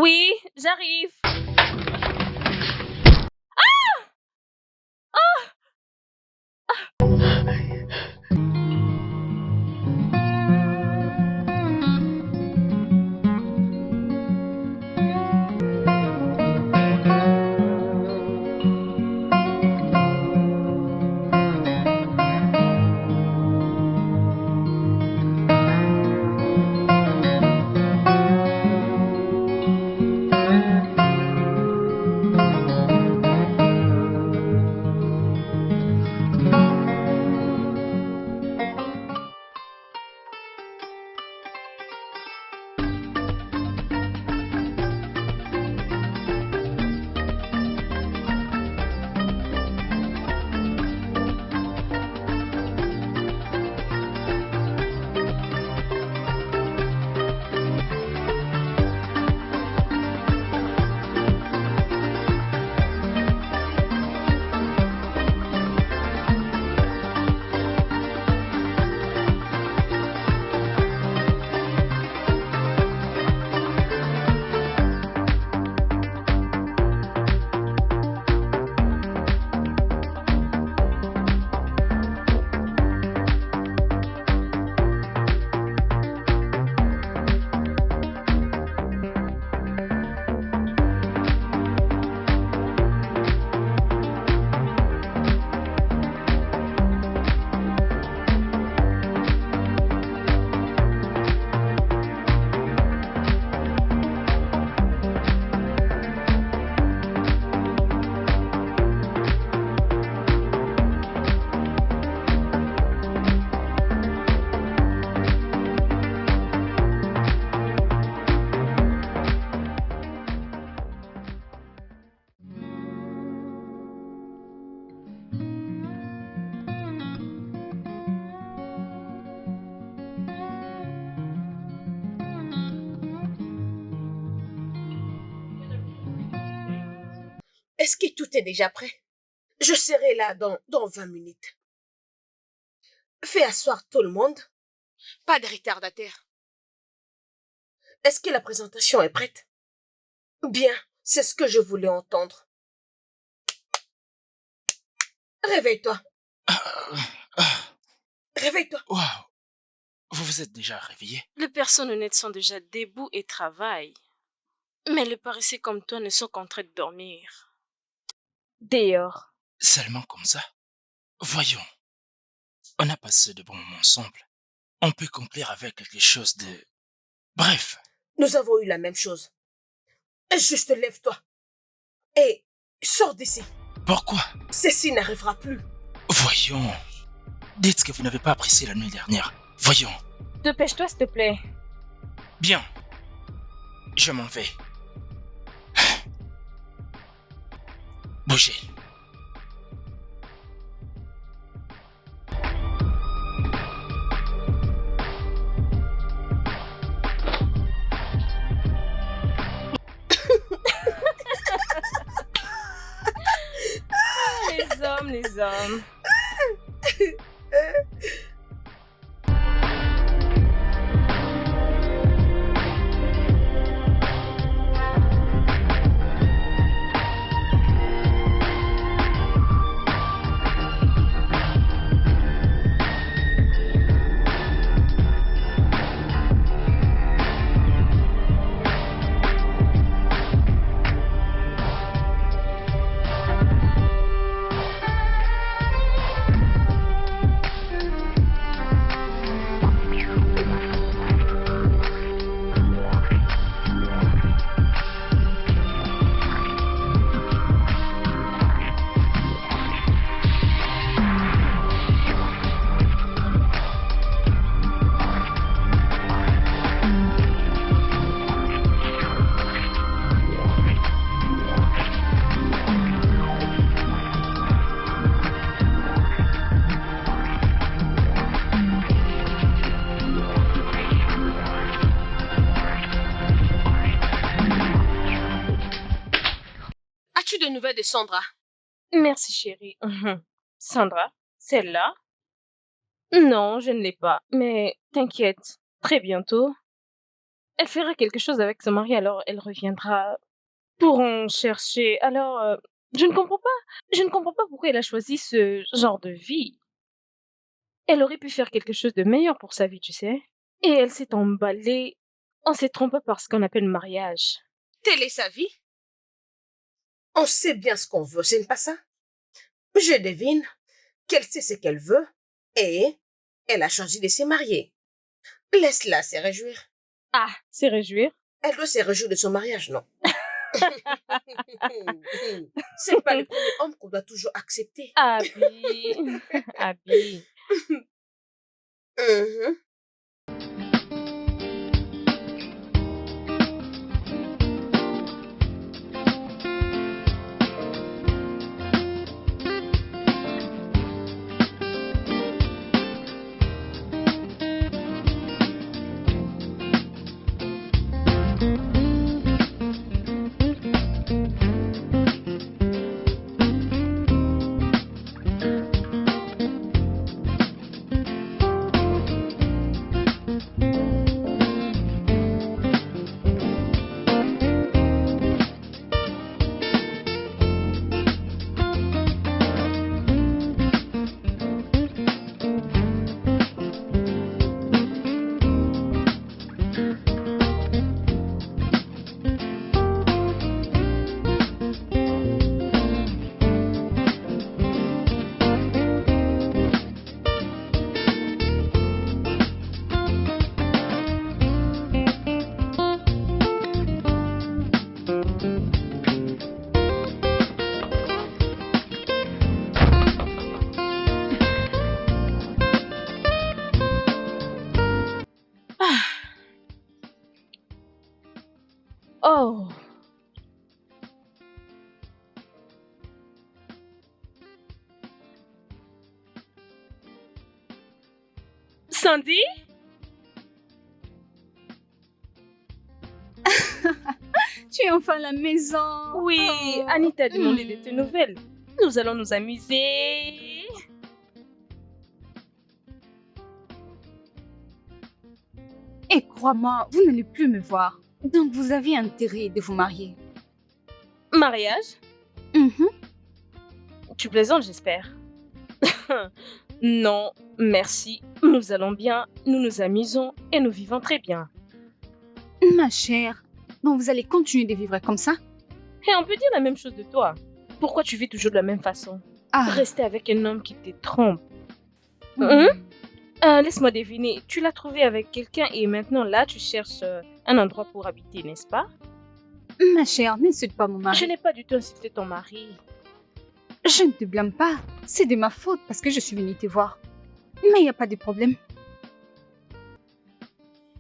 Oui, j'arrive. Est-ce que tout est déjà prêt? Je serai là dans 20 minutes. Fais asseoir tout le monde. Pas de retardataire. Est-ce que la présentation est prête? Bien, c'est ce que je voulais entendre. Réveille-toi. Réveille-toi. Waouh! Vous vous êtes déjà réveillé? Les personnes honnêtes sont déjà debout et travaillent. Mais les paresseux comme toi ne sont qu'en train de dormir. Dehors. Seulement comme ça? Voyons, on a passé de bons moments ensemble. On peut conclure avec quelque chose de... Bref, Nous avons eu la même chose. Juste lève-toi. Et sors d'ici. pourquoi? Ceci n'arrivera plus. Voyons, dites que vous n'avez pas apprécié la nuit dernière. Voyons. Dépêche-toi, s'il te plaît. Bien, je m'en vais. Bougez. Les hommes. As-tu de nouvelles de Sandra? Merci, chérie. Sandra, celle-là? Non, je ne l'ai pas. Mais t'inquiète, très bientôt. Elle fera quelque chose avec son mari, alors elle reviendra pour en chercher. Alors, je ne comprends pas. Je ne comprends pas pourquoi elle a choisi ce genre de vie. Elle aurait pu faire quelque chose de meilleur pour sa vie, tu sais. Et elle s'est emballée en s'est trompée par ce qu'on appelle le mariage. Telle est sa vie. On sait bien ce qu'on veut, c'est pas ça? Je devine qu'elle sait ce qu'elle veut et elle a choisi de se marier. Laisse-la se réjouir. Ah, c'est réjouir. Elle doit se réjouir de son mariage, non? C'est pas le premier homme qu'on doit toujours accepter. Abby. Abby. Mhm. Oh. Sandy? Tu es enfin à la maison. Oui, Oh. Anita a demandé de tes nouvelles. Nous allons nous amuser. Et crois-moi, vous n'allez plus me voir. Donc vous avez intérêt de vous marier. Mariage? Mhm. Tu plaisantes, j'espère. Non, merci. Nous allons bien, nous nous amusons et nous vivons très bien. Ma chère, donc vous allez continuer de vivre comme ça? Et on peut dire la même chose de toi. Pourquoi tu vis toujours de la même façon? Ah. Rester avec un homme qui te trompe. Mhm. Laisse-moi deviner, tu l'as trouvé avec quelqu'un et maintenant là tu cherches un endroit pour habiter, n'est-ce pas? Ma chère, n'insulte pas mon Je mari. n'ai pas du tout insulté ton mari. Je ne te blâme pas. C'est de ma faute parce que je suis venue te voir. Mais il n'y a pas de problème.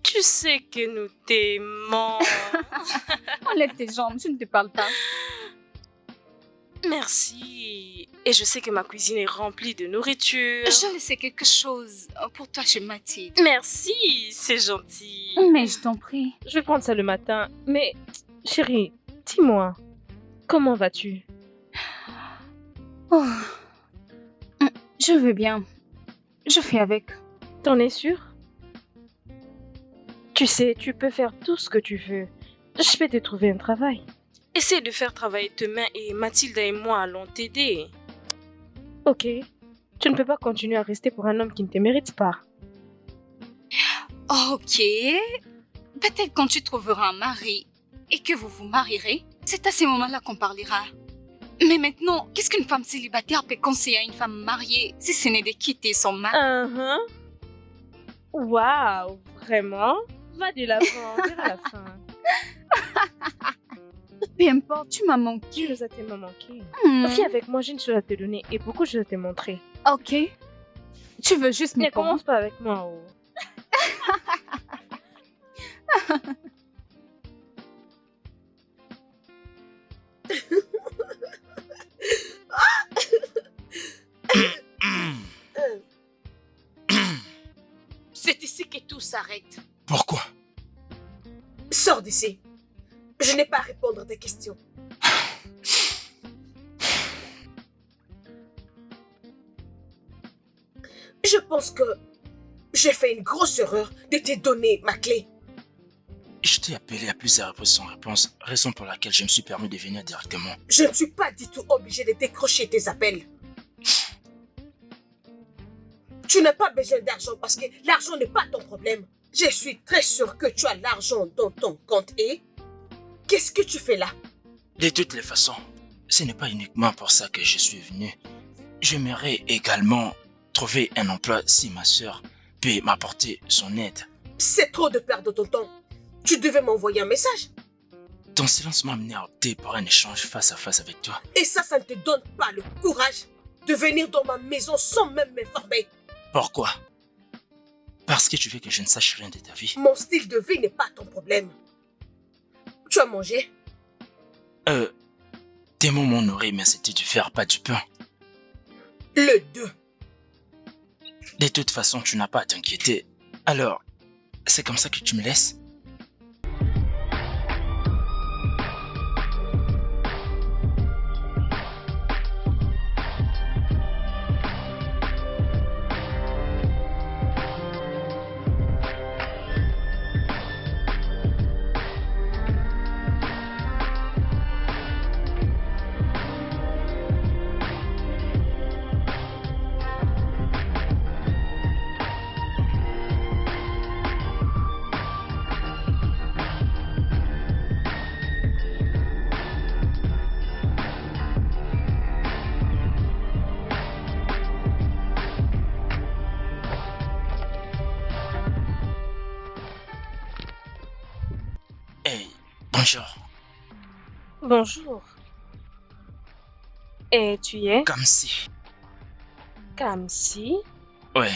Tu sais que nous t'aimons. Enlève tes jambes, je ne te parle pas. Merci. Et je sais que ma cuisine est remplie de nourriture. Je laissais quelque chose pour toi chez Mathilde. Merci, c'est gentil. Mais je t'en prie. Je vais prendre ça le matin. Mais, chérie, dis-moi, comment vas-tu? Oh. Je veux bien. Je fais avec. T'en es sûre? Tu sais, tu peux faire tout ce que tu veux. Je vais te trouver un travail. Essaie de faire travailler tes mains et Mathilde et moi allons t'aider. Ok. Tu ne peux pas continuer à rester pour un homme qui ne te mérite pas. Ok. Peut-être quand tu trouveras un mari et que vous vous marierez, c'est à ce moment-là qu'on parlera. Mais maintenant, qu'est-ce qu'une femme célibataire peut conseiller à une femme mariée si ce n'est de quitter son mari? Waouh, vraiment? Va de l'avant, vers la fin. Peu importe, tu m'as manqué. Tu nous as tellement manqué. Hmm. Viens avec moi, j'ai une chose à te donner et beaucoup de choses à te montrer. Ok. Tu veux juste me Ne commence pas avec moi. Oh. C'est ici que tout s'arrête. Pourquoi? Sors d'ici. Je n'ai pas à répondre à tes questions. Je pense que j'ai fait une grosse erreur de te donner ma clé. Je t'ai appelé à plusieurs reprises sans réponse, raison pour laquelle je me suis permis de venir directement. Je ne suis pas du tout obligée de décrocher tes appels. Tu n'as pas besoin d'argent parce que l'argent n'est pas ton problème. Je suis très sûre que tu as l'argent dans ton compte et... Qu'est-ce que tu fais là? De toutes les façons, ce n'est pas uniquement pour ça que je suis venu. J'aimerais également trouver un emploi si ma sœur peut m'apporter son aide. C'est trop de perdre ton temps. Tu devais m'envoyer un message. Ton silence m'a amené à opter pour un échange face à face avec toi. Et ça ne te donne pas le courage de venir dans ma maison sans même m'informer. Pourquoi? Parce que tu veux que je ne sache rien de ta vie. Mon style de vie n'est pas ton problème. Tu as mangé? Tes mots m'ont nourri, mais c'était du fer, pas du pain. Le 2. De toute façon, tu n'as pas à t'inquiéter. Alors, c'est comme ça que tu me laisses? Hey, bonjour. Bonjour. Et tu es Comme si. Kamsi? Ouais.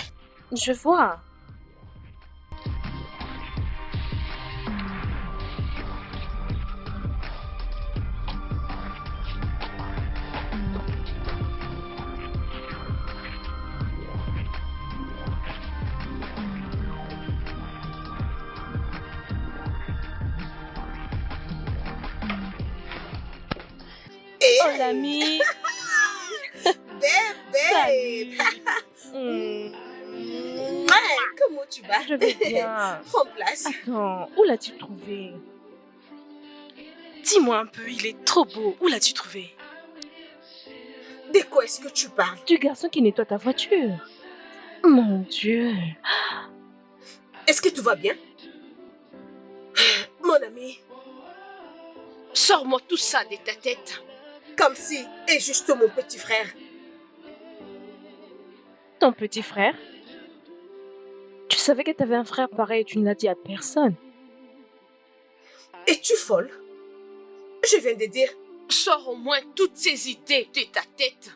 Je vois. Et Oh l'ami! bébé. Hmm, Ouais, comment tu vas? je vais bien. Prends place. Attends, où l'as-tu trouvé? Dis-moi un peu, il est trop beau. Où l'as-tu trouvé? De quoi est-ce que tu parles? Du garçon qui nettoie ta voiture. Mon Dieu. Est-ce que tout va bien? Mon ami, sors-moi tout ça de ta tête. Comme si est juste mon petit frère. Ton petit frère? Tu savais que tu avais un frère pareil et tu ne l'as dit à personne. Es-tu folle? Je viens de dire, sors au moins toutes ces idées de ta tête.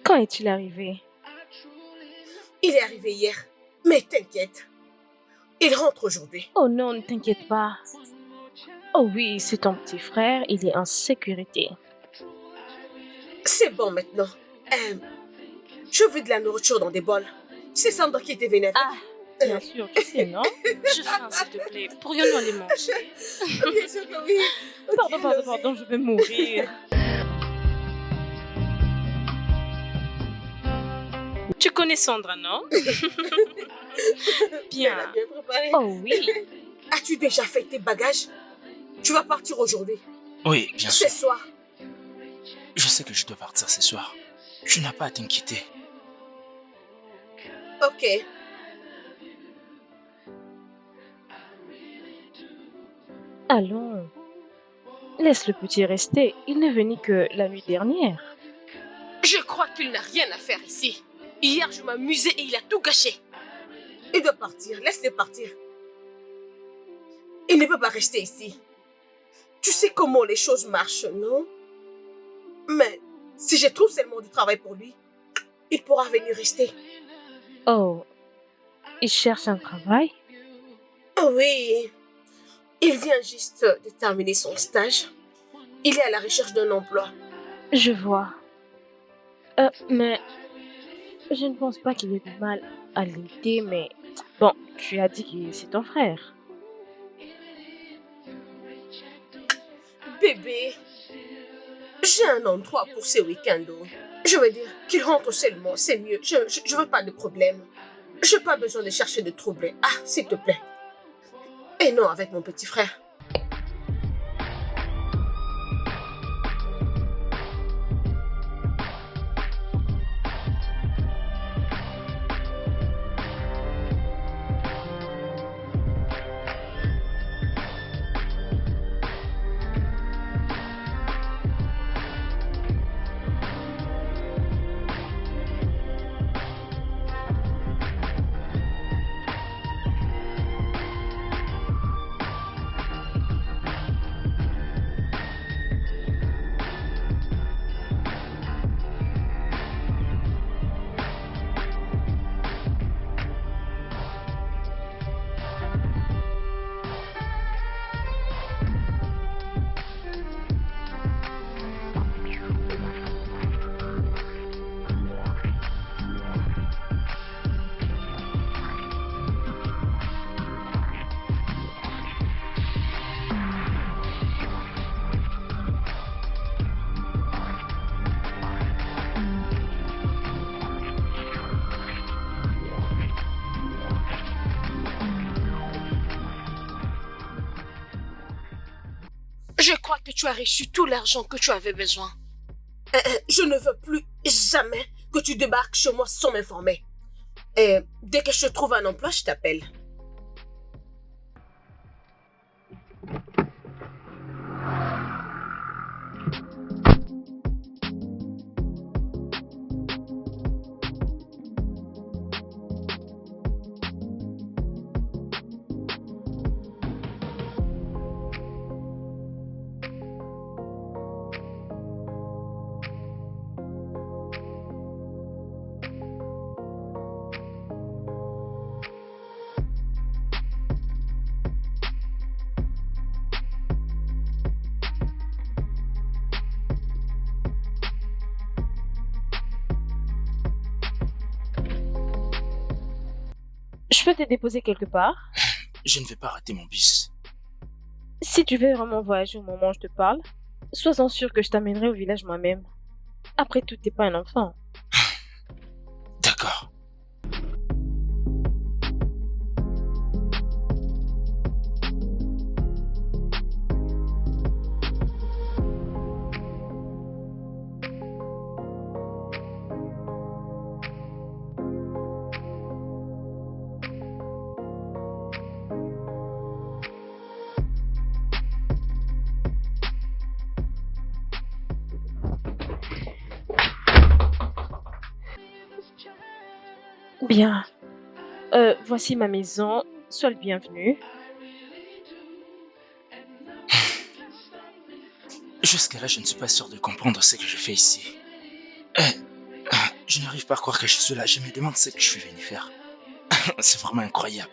Quand est-il arrivé? Il est arrivé hier, mais t'inquiète. Il rentre aujourd'hui. Oh non, ne t'inquiète pas. Oh oui, c'est ton petit frère, il est en sécurité. C'est bon maintenant. Je veux de la nourriture dans des bols. C'est Sandra qui était vénère. Ah, bien sûr, tu sais, non? Je faim, s'il te plaît. Pourrions-nous aller manger? Bien sûr que oui. Pardon, je vais mourir. Tu connais Sandra, non? Elle a Bien. bien préparé. Oh oui. As-tu déjà fait tes bagages? Tu vas partir aujourd'hui. Oui, bien Ce sûr. soir. Je sais que je dois partir ce soir. Tu n'as pas à t'inquiéter. Ok. Allons. Laisse le petit rester. Il n'est venu que la nuit dernière. Je crois qu'il n'a rien à faire ici. Hier, je m'amusais et il a tout gâché. Il doit partir. Laisse-le partir. Il ne peut pas rester ici. Tu sais comment les choses marchent, non? Mais si je trouve seulement du travail pour lui, il pourra venir rester. Oh, il cherche un travail? Oui, il vient juste de terminer son stage. Il est à la recherche d'un emploi. Je vois. Mais je ne pense pas qu'il y ait de mal à l'aider, mais bon, tu as dit que c'est ton frère. Bébé, j'ai un endroit pour ce week-end. Je veux dire qu'il rentre seulement, c'est mieux. Je veux pas de problème. J'ai pas besoin de chercher de troubles. Ah, s'il te plaît. Et non avec mon petit frère. Je crois que tu as reçu tout l'argent que tu avais besoin. Je ne veux plus jamais que tu débarques chez moi sans m'informer. Dès que je trouve un emploi, je t'appelle. Je peux te déposer quelque part? Je ne vais pas rater mon bus. Si tu veux vraiment voyager au moment où je te parle, sois-en sûr que je t'amènerai au village moi-même. Après tout, t'es pas un enfant. D'accord. Bien. Voici ma maison. Sois le bienvenu. Jusqu'à là, je ne suis pas sûr de comprendre ce que je fais ici. Je n'arrive pas à croire que je suis là. Je me demande ce que je suis venu faire. C'est vraiment incroyable.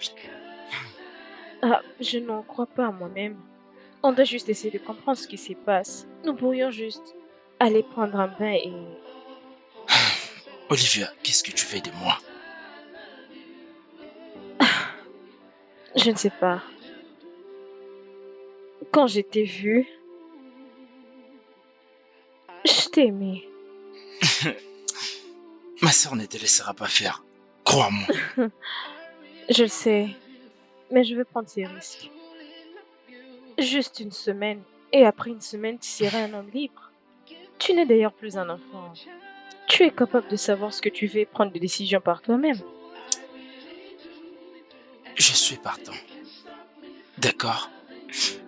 Ah, je n'en crois pas à moi-même. On doit juste essayer de comprendre ce qui se passe. Nous pourrions juste aller prendre un bain et... Olivia, qu'est-ce que tu veux de moi? Je ne sais pas. Quand je t'ai vu, je t'ai aimé. Ma sœur ne te laissera pas faire. Crois-moi. Je le sais, mais je veux prendre ces risques. Juste une semaine, et après une semaine, tu seras un homme libre. Tu n'es d'ailleurs plus un enfant. Tu es capable de savoir ce que tu veux et prendre des décisions par toi-même. Je suis partant. D'accord?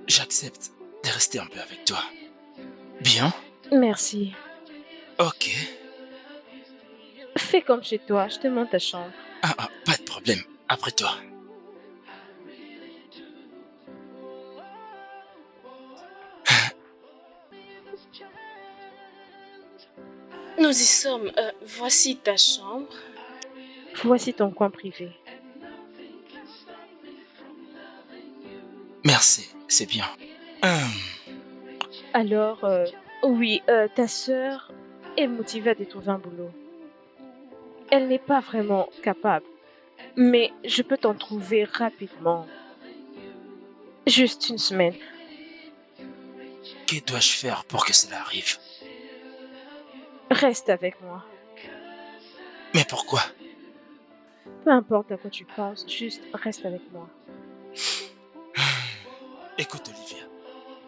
J'accepte de rester un peu avec toi. Bien? Merci. Ok. Fais comme chez toi, je te montre ta chambre. Pas de problème. Après toi. Nous y sommes. Voici ta chambre. Voici ton coin privé. Merci, c'est bien. Alors, oui, ta sœur est motivée à te trouver un boulot. Elle n'est pas vraiment capable, mais je peux t'en trouver rapidement. Juste une semaine. Que dois-je faire pour que cela arrive? Reste avec moi. Mais pourquoi? Peu importe à quoi tu penses, juste reste avec moi. Écoute, Olivia,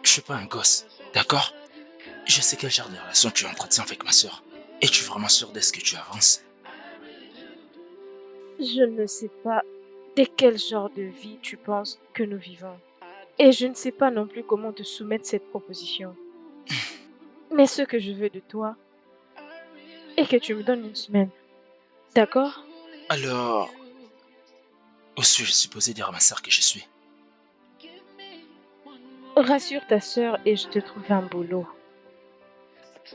je suis pas un gosse, d'accord? Je sais quel genre de relation tu entretiens avec ma sœur. Es-tu vraiment sûr de ce que tu avances? Je ne sais pas de quel genre de vie tu penses que nous vivons. Et je ne sais pas non plus comment te soumettre cette proposition. Mais ce que je veux de toi est que tu me donnes une semaine. D'accord? Alors, où suis-je supposé dire à ma sœur que je suis? Rassure ta sœur et je te trouve un boulot.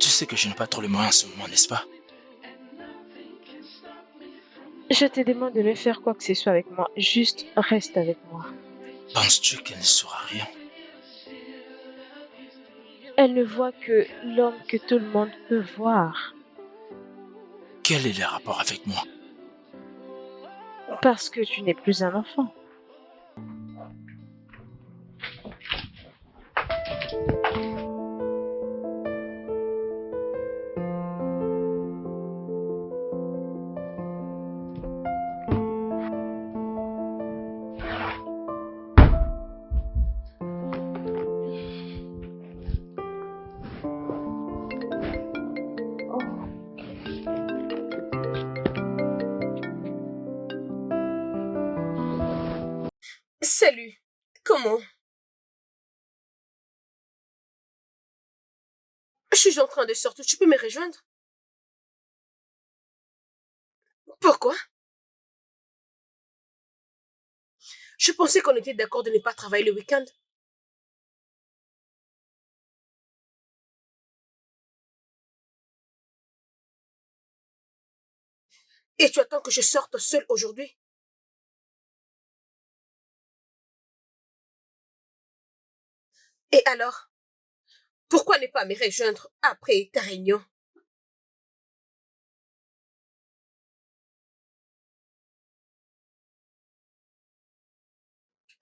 Tu sais que je n'ai pas trop les moyens en ce moment, n'est-ce pas? Je te demande de ne faire quoi que ce soit avec moi. Juste reste avec moi. Penses-tu qu'elle ne saura rien? Elle ne voit que l'homme que tout le monde peut voir. Quel est le rapport avec moi? Parce que tu n'es plus un enfant. Salut. Comment? Je suis en train de sortir. Tu peux me rejoindre? Pourquoi? Je pensais qu'on était d'accord de ne pas travailler le week-end. Et tu attends que je sorte seule aujourd'hui? Et alors? Pourquoi ne pas me rejoindre après ta réunion?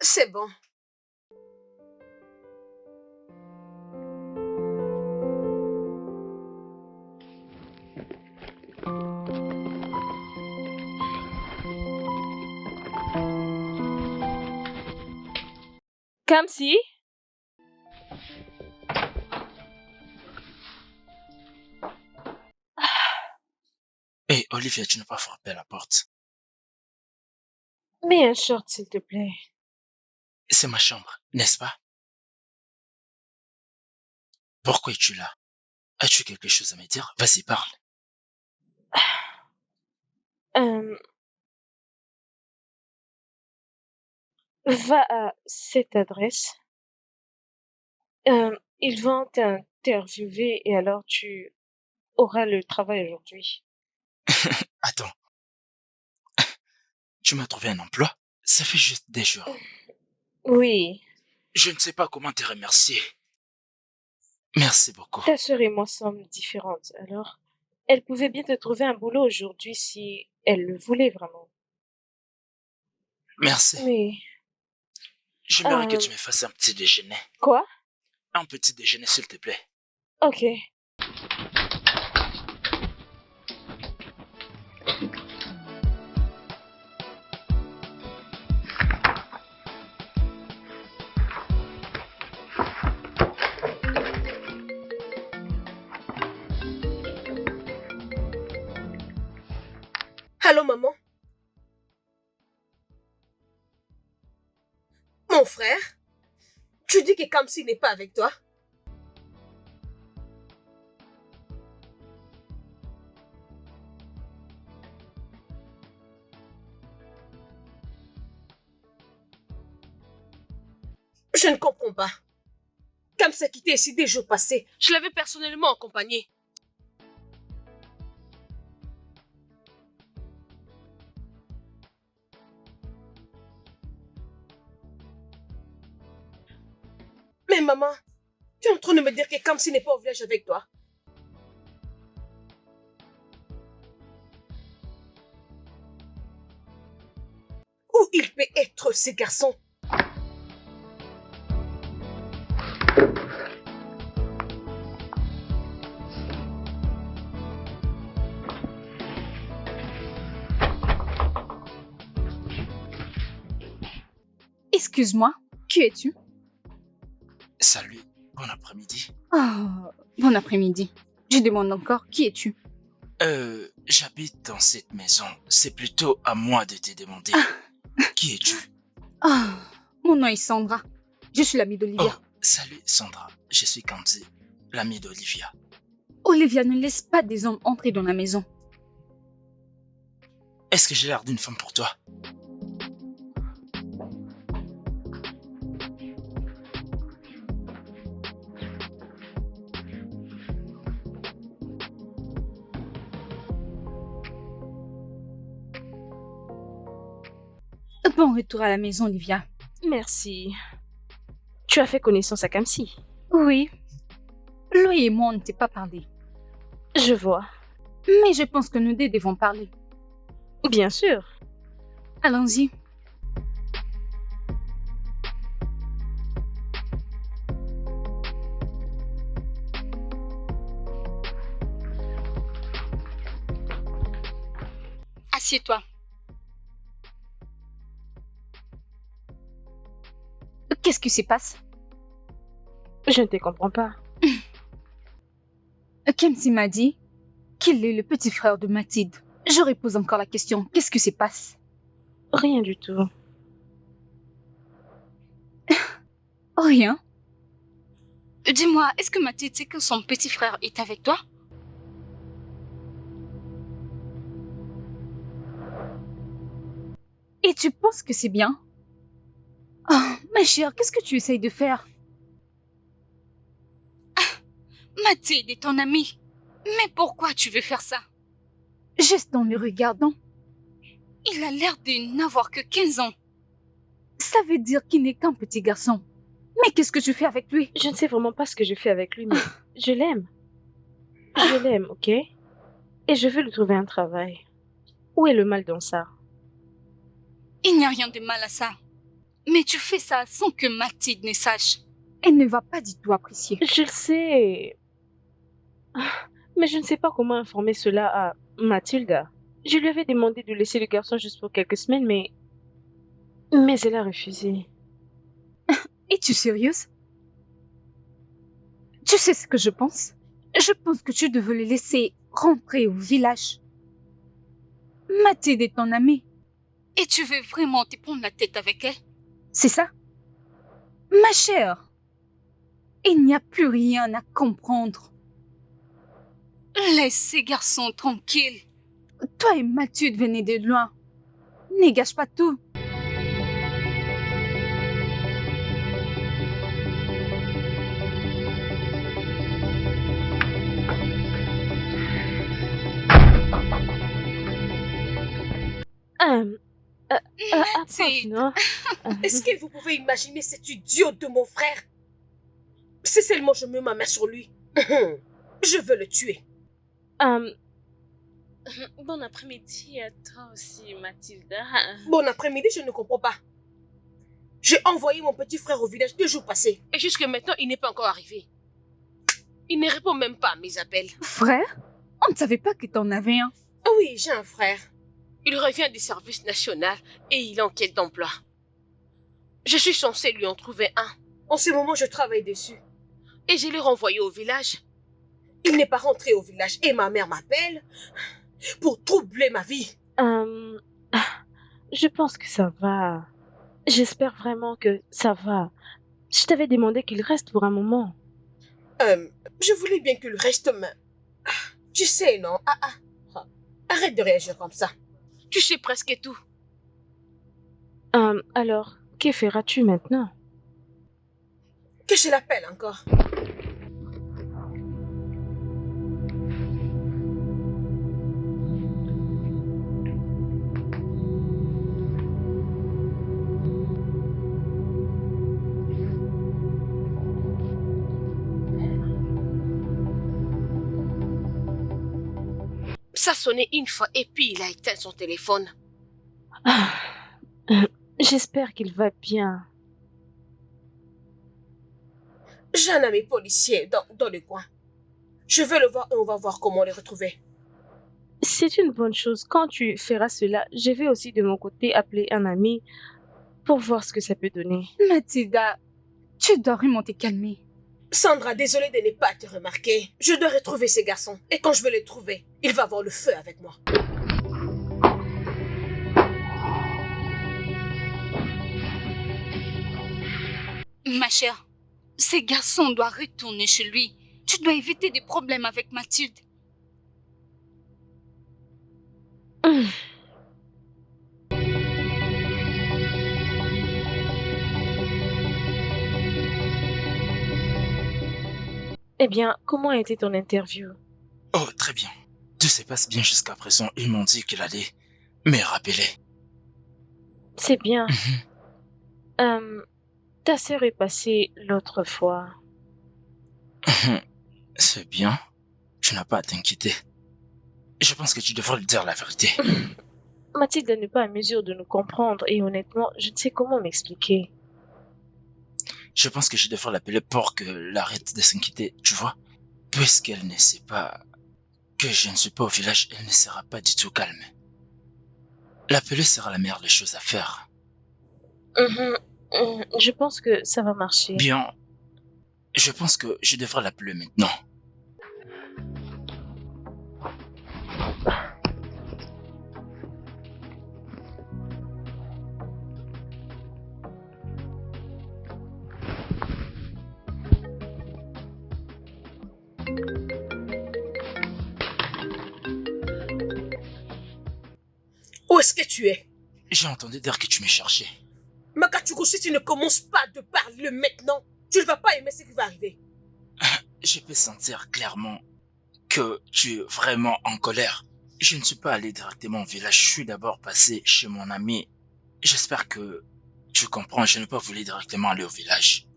C'est bon. Kamsi? Hé, Olivia, tu n'as pas frappé à la porte. Mets un short, s'il te plaît. C'est ma chambre, n'est-ce pas? Pourquoi es-tu là? As-tu quelque chose à me dire? Vas-y, parle. Euh, Va à cette adresse. Ils vont t'interviewer et alors tu auras le travail aujourd'hui. Attends, tu m'as trouvé un emploi? Ça fait juste des jours. Oui, Je ne sais pas comment te remercier. Merci beaucoup. ta sœur et moi sommes différentes, alors elle pouvait bien te trouver un boulot aujourd'hui si elle le voulait vraiment. Merci. Mais, J'aimerais que euh, tu me fasses un petit déjeuner. quoi? Un petit déjeuner, s'il te plaît. Ok. Allô, maman? Mon frère? Tu dis que Kamsi n'est pas avec toi? Je ne comprends pas. Kamsi a quitté ici des jours passés. Je l'avais personnellement accompagné. Mais maman, tu es en train de me dire que Kamsi n'est pas au village avec toi? Où il peut être, ce garçon? Excuse-moi, qui es-tu? Salut, bon après-midi. Ah, bon après-midi. Je demande encore, qui es-tu? J'habite dans cette maison. C'est plutôt à moi de te demander. Qui es-tu? Ah, mon nom est Sandra. Je suis l'amie Oh, d'Olivia. salut Sandra, je suis Candy, l'amie d'Olivia. Olivia ne laisse pas des hommes entrer dans la maison. Est-ce que j'ai l'air d'une femme pour toi? Bon retour à la maison, Olivia. Merci. Tu as fait connaissance à Kamsi. Oui, lui et moi, on ne s'est pas parlé. Je vois. Mais je pense que nous deux devons parler. Bien sûr. Allons-y. Assieds-toi. Qu'est-ce qui se passe? Je ne te comprends pas. Kamsi m'a dit qu'il est le petit frère de Mathilde. Je repose encore la question. Qu'est-ce qui se passe? Rien du tout. Rien. Dis-moi, est-ce que Mathilde sait que son petit frère est avec toi? Et tu penses que c'est bien? Oh, ma chère, qu'est-ce que tu essayes de faire? Mathilde est ton amie. Mais pourquoi tu veux faire ça? Juste en le regardant. Il a l'air de n'avoir que 15 ans. Ça veut dire qu'il n'est qu'un petit garçon. Mais qu'est-ce que tu fais avec lui? Je ne sais vraiment pas ce que je fais avec lui, mais je l'aime. Je l'aime, ok? Et je veux lui trouver un travail. Où est le mal dans ça? Il n'y a rien de mal à ça. Mais tu fais ça sans que Mathilde ne sache. Elle ne va pas du tout apprécier. Je le sais. Mais je ne sais pas comment informer cela à Mathilda. Je lui avais demandé de laisser le garçon juste pour quelques semaines, mais elle a refusé. Es-tu sérieuse? Tu sais ce que je pense? Je pense que tu devais le laisser rentrer au village. Mathilde est ton amie. Et tu veux vraiment te prendre la tête avec elle? C'est ça? Ma chère, il n'y a plus rien à comprendre. Laisse ces garçons tranquilles. Toi et Mathilde venez de loin. Ne gâche pas tout. Approche, non? Est-ce que vous pouvez imaginer cet idiot de mon frère? Si seulement je mets ma main sur lui, je veux le tuer. Bon après-midi à toi aussi, Mathilda. Bon après-midi, je ne comprends pas. J'ai envoyé mon petit frère au village 2 jours passés. Et jusque maintenant, il n'est pas encore arrivé. Il ne répond même pas à mes appels. Frère? On ne savait pas que t'en avais un. Oui, j'ai un frère. Il revient du service national et il est en quête d'emploi. Je suis censée lui en trouver un. En ce moment, je travaille dessus. Et je l'ai renvoyé au village. Il n'est pas rentré au village et ma mère m'appelle pour troubler ma vie. Je pense que ça va. J'espère vraiment que ça va. Je t'avais demandé qu'il reste pour un moment. Je voulais bien qu'il reste, mais... Tu sais, non? Arrête de réagir comme ça. Tu sais presque tout. Alors, que feras-tu maintenant? Que je l'appelle encore. Ça sonnait une fois et puis il a éteint son téléphone. J'espère qu'il va bien. J'ai un ami policier dans le coin. Je vais le voir et on va voir comment le retrouver. C'est une bonne chose. Quand tu feras cela, je vais aussi de mon côté appeler un ami pour voir ce que ça peut donner. Mathilda, Tu dois vraiment te calmer. Sandra, désolée de ne pas te remarquer. Je dois retrouver ces garçons. Et quand je vais les trouver, il va avoir le feu avec moi. Ma chère, ces garçons doivent retourner chez lui. Tu dois éviter des problèmes avec Mathilde. Eh bien, comment a été ton interview? Oh, très bien. Tout se passe bien jusqu'à présent. Ils m'ont dit qu'il allait me rappeler. C'est bien. Mhm. Ta sœur est passée l'autre fois. C'est bien. Tu n'as pas à t'inquiéter. Je pense que tu devrais lui dire la vérité. Mathilde n'est pas à mesure de nous comprendre et honnêtement, je ne sais comment m'expliquer. Je pense que je devrais l'appeler pour qu'elle arrête de s'inquiéter, tu vois. Puisqu'elle ne sait pas que je ne suis pas au village, elle ne sera pas du tout calme. L'appeler sera la meilleure des choses à faire. Je pense que ça va marcher. Bien, je pense que je devrais l'appeler maintenant. Où est-ce que tu es? J'ai entendu dire que tu me cherchais. Makachukwu, si tu ne commences pas de parler maintenant, tu ne vas pas aimer ce qui va arriver. Je peux sentir clairement que tu es vraiment en colère. Je ne suis pas allé directement au village, je suis d'abord passé chez mon ami. J'espère que tu comprends, je n'ai pas voulu directement aller au village.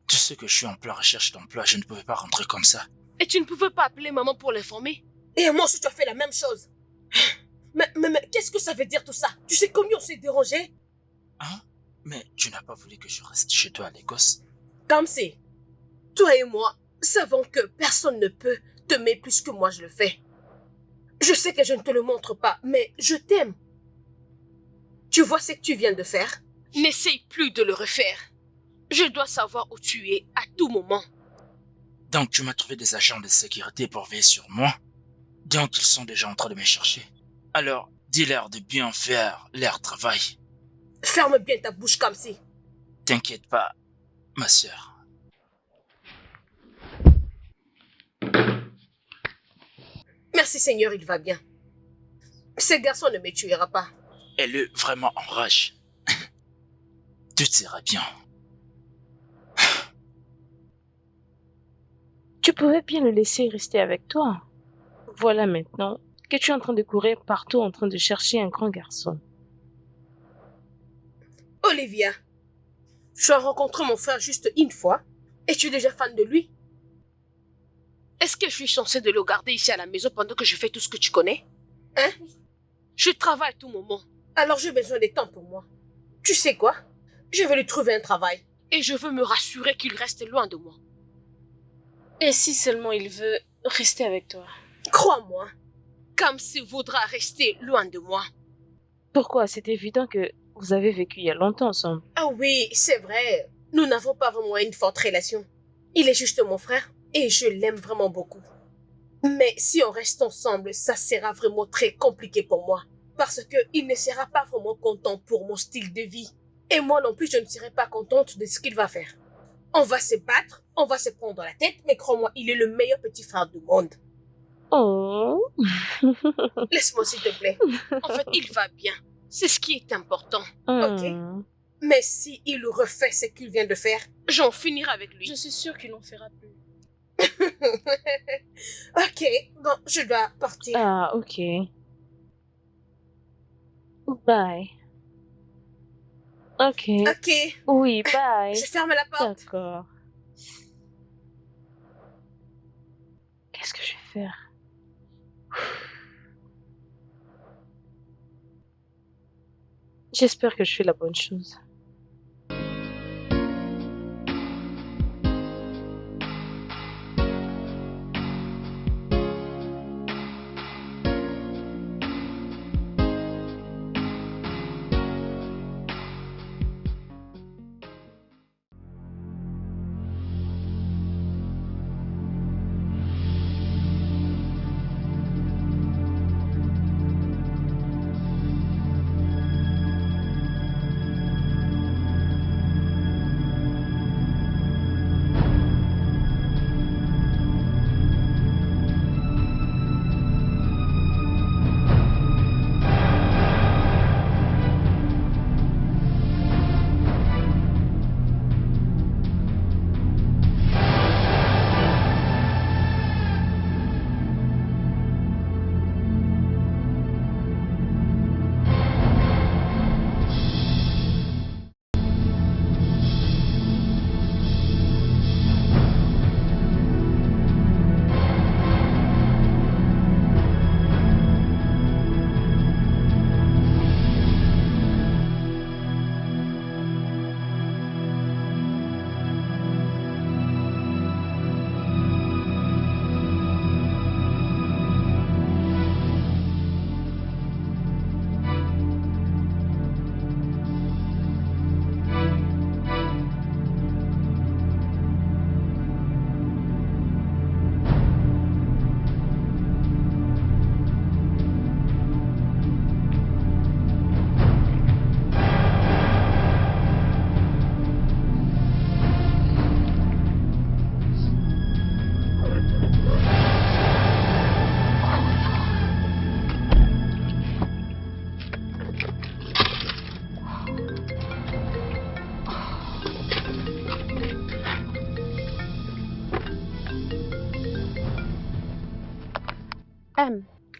Tu sais que je suis en pleine recherche d'emploi, je ne pouvais pas rentrer comme ça. Et tu ne pouvais pas appeler maman pour l'informer? Et moi aussi, tu as fait la même chose. Mais qu'est-ce que ça veut dire tout ça? Tu sais combien on s'est dérangé? Hein? Mais tu n'as pas voulu que je reste chez toi à l'Écosse? Kamsi, toi et moi savons que personne ne peut t'aimer plus que moi je le fais. Je sais que je ne te le montre pas, mais je t'aime. Tu vois ce que tu viens de faire? N'essaye plus de le refaire. Je dois savoir où tu es à tout moment. Donc tu m'as trouvé des agents de sécurité pour veiller sur moi? Donc ils sont déjà en train de me chercher. Alors, dis-leur de bien faire leur travail. Ferme bien ta bouche, Kamsi. T'inquiète pas, ma sœur. Merci Seigneur, il va bien. Ce garçon ne me tuera pas. Elle est vraiment en rage. Tout ira bien. Tu pouvais bien le laisser rester avec toi. Voilà maintenant que tu es en train de courir partout en train de chercher un grand garçon. Olivia, tu as rencontré mon frère juste une fois et tu es déjà fan de lui? Est-ce que je suis censée de le garder ici à la maison pendant que je fais tout ce que tu connais? Hein? Je travaille à tout moment. Alors j'ai besoin de temps pour moi. Tu sais quoi? Je vais lui trouver un travail. Et je veux me rassurer qu'il reste loin de moi. Et si seulement il veut rester avec toi? Crois-moi, Kamsi voudra rester loin de moi. Pourquoi? C'est évident que vous avez vécu il y a longtemps ensemble. Ah oui, c'est vrai. Nous n'avons pas vraiment une forte relation. Il est juste mon frère et je l'aime vraiment beaucoup. Mais si on reste ensemble, ça sera vraiment très compliqué pour moi. Parce qu'il ne sera pas vraiment content pour mon style de vie. Et moi non plus, je ne serai pas contente de ce qu'il va faire. On va se battre, on va se prendre la tête, mais crois-moi, il est le meilleur petit frère du monde. Oh. Laisse-moi s'il te plaît. En fait, il va bien. C'est ce qui est important. Ok? Hmm. Mais si il refait ce qu'il vient de faire, j'en finirai avec lui. Je suis sûre qu'il n'en fera plus. Ok, bon, je dois partir. Ah, ok. Bye. Ok. Ok, Oui, bye. je ferme la porte. D'accord. Qu'est-ce que je vais faire? J'espère que je fais la bonne chose.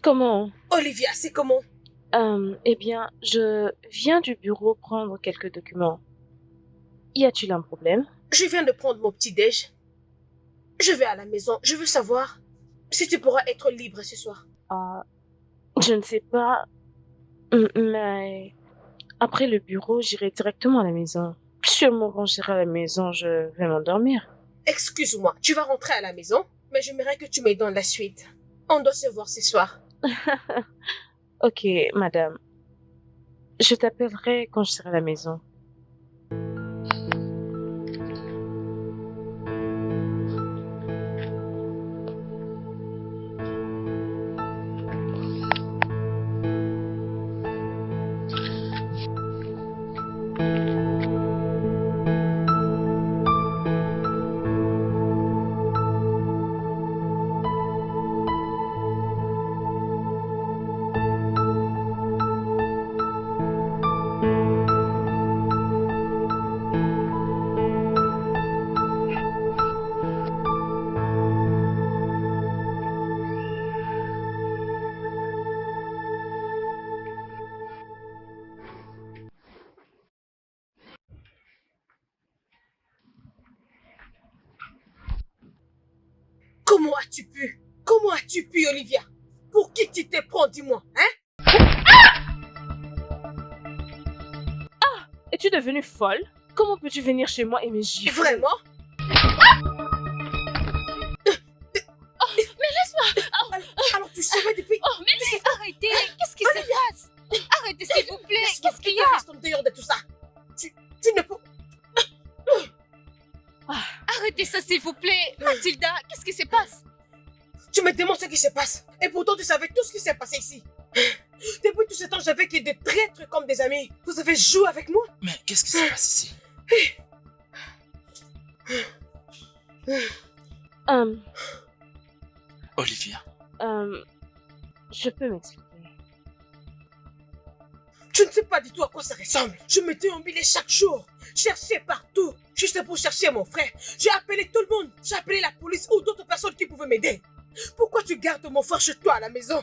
Comment? Olivia, c'est comment? Eh bien, je viens du bureau prendre quelques documents. Y a-t-il un problème? Je viens de prendre mon petit-déj. Je vais à la maison. Je veux savoir si tu pourras être libre ce soir. Je ne sais pas, mais après le bureau, j'irai directement à la maison. Seulement quand j'irai à la maison, je vais m'endormir. Excuse-moi, tu vas rentrer à la maison, mais j'aimerais que tu me donnes la suite. On doit se voir ce soir. Ok, madame. Je t'appellerai quand je serai à la maison. Comment as-tu pu? Comment as-tu pu, Olivia? Pour qui tu te prends, dis-moi, hein? Es-tu devenue folle? Comment peux-tu venir chez moi et me gifler? Vraiment? Mais laisse-moi. Alors tu savais depuis... Oh, mais arrêtez. Qu'est-ce qui se passe? Arrêtez, s'il vous plaît. Laisse-moi Qu'est-ce qu'il y que a? reste en dehors de tout ça. Tu ne peux... Arrêtez ça, s'il vous plaît. Mathilda, qu'est-ce qui se passe? Tu me demandes ce qui se passe. Et pourtant, tu savais tout ce qui s'est passé ici. Depuis tout ce temps, j'avais que des traîtres comme des amis. Vous avez joué avec moi. Mais qu'est-ce qui se passe ici? Olivia, Je peux m'expliquer. Tu ne sais pas du tout à quoi ça ressemble. Je me déambulais chaque jour. Cherchais partout. Juste pour chercher mon frère. J'ai appelé tout le monde. J'ai appelé la police ou d'autres personnes qui pouvaient m'aider. Pourquoi tu gardes mon frère chez toi à la maison?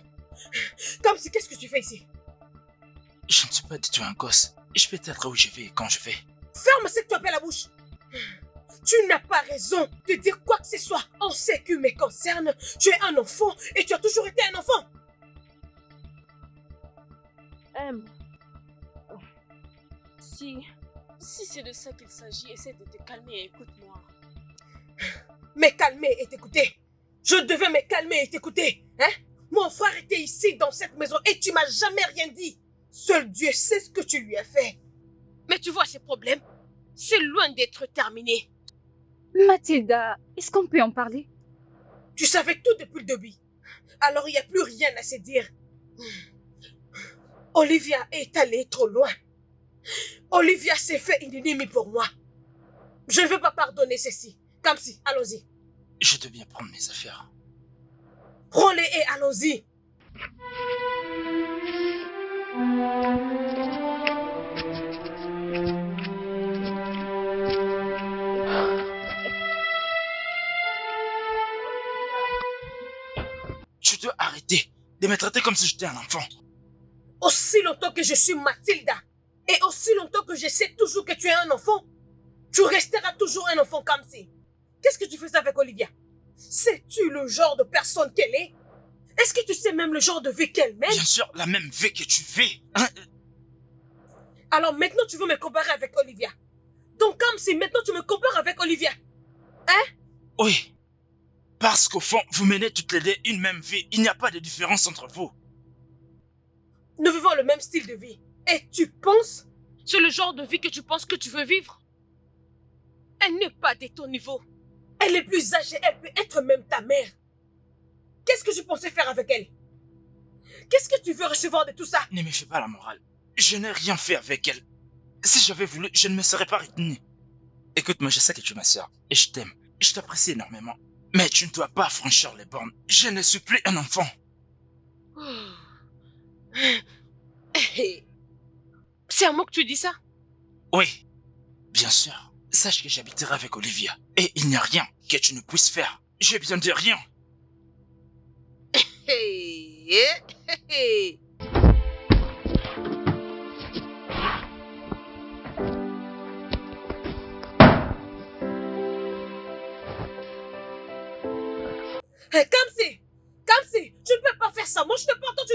Comme si, qu'est-ce que tu fais ici? je ne suis pas du tout un gosse. Je peux être où je vais et quand je vais. Ferme ce que tu appelles la bouche. Tu n'as pas raison de dire quoi que ce soit en ce qui me concerne. Tu es un enfant et tu as toujours été un enfant. Si c'est de ça qu'il s'agit, essaie de te calmer et écoute-moi. Me calmer et t'écouter. Je devais me calmer et t'écouter. Hein? Mon frère était ici dans cette maison et tu m'as jamais rien dit. Seul Dieu sait ce que tu lui as fait. Mais tu vois ces problèmes, c'est loin d'être terminé. Mathilda, est-ce qu'on peut en parler? Tu savais tout depuis le début. Alors il n'y a plus rien à se dire. Olivia est allée trop loin. Olivia s'est fait une ennemie pour moi. Je ne veux pas pardonner ceci. Comme si, allons-y. Je dois bien prendre mes affaires. Prends-les et allons-y. Tu dois arrêter de me traiter comme si j'étais un enfant. Aussi longtemps que je suis Mathilda, et aussi longtemps que je sais toujours que tu es un enfant, tu resteras toujours un enfant comme si. Qu'est-ce que tu faisais avec Olivia? Sais-tu le genre de personne qu'elle est? Est-ce que tu sais même le genre de vie qu'elle mène? Bien sûr, la même vie que tu vis. Hein? Alors maintenant tu veux me comparer avec Olivia. Donc comme si maintenant tu me compares avec Olivia. Hein? Oui. Parce qu'au fond, vous menez toutes les deux une même vie. Il n'y a pas de différence entre vous. Nous vivons le même style de vie. Et tu penses? C'est le genre de vie que tu penses que tu veux vivre? Elle n'est pas de ton niveau. Elle est plus âgée, elle peut être même ta mère. Qu'est-ce que je pensais faire avec elle? Qu'est-ce que tu veux recevoir de tout ça? Ne me fais pas la morale. Je n'ai rien fait avec elle. Si j'avais voulu, je ne me serais pas retenu. Écoute-moi, je sais que tu es ma soeur. Et je t'aime. Je t'apprécie énormément. Mais tu ne dois pas franchir les bornes. Je ne suis plus un enfant. C'est à moi que tu dis ça? Oui, bien sûr. Sache que j'habiterai avec Olivia. Et il n'y a rien que tu ne puisses faire. J'ai besoin de rien. Hey, hey, hey. Hey, Kamsi, tu ne peux pas faire ça. Moi, je te pas entendu.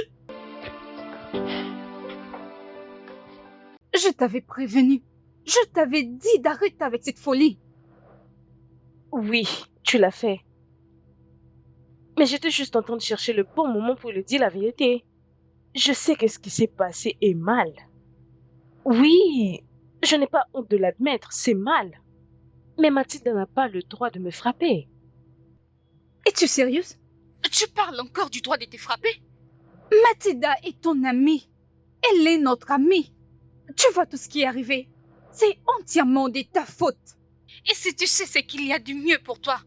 Je t'avais prévenu. Je t'avais dit d'arrêter avec cette folie. Oui, tu l'as fait. Mais j'étais juste en train de chercher le bon moment pour lui dire la vérité. Je sais que ce qui s'est passé est mal. Oui, je n'ai pas honte de l'admettre, c'est mal. Mais Mathilde n'a pas le droit de me frapper. Es-tu sérieuse? Tu parles encore du droit de te frapper? Mathilda est ton amie. Elle est notre amie. Tu vois tout ce qui est arrivé. C'est entièrement de ta faute. Et si tu sais ce qu'il y a du mieux pour toi,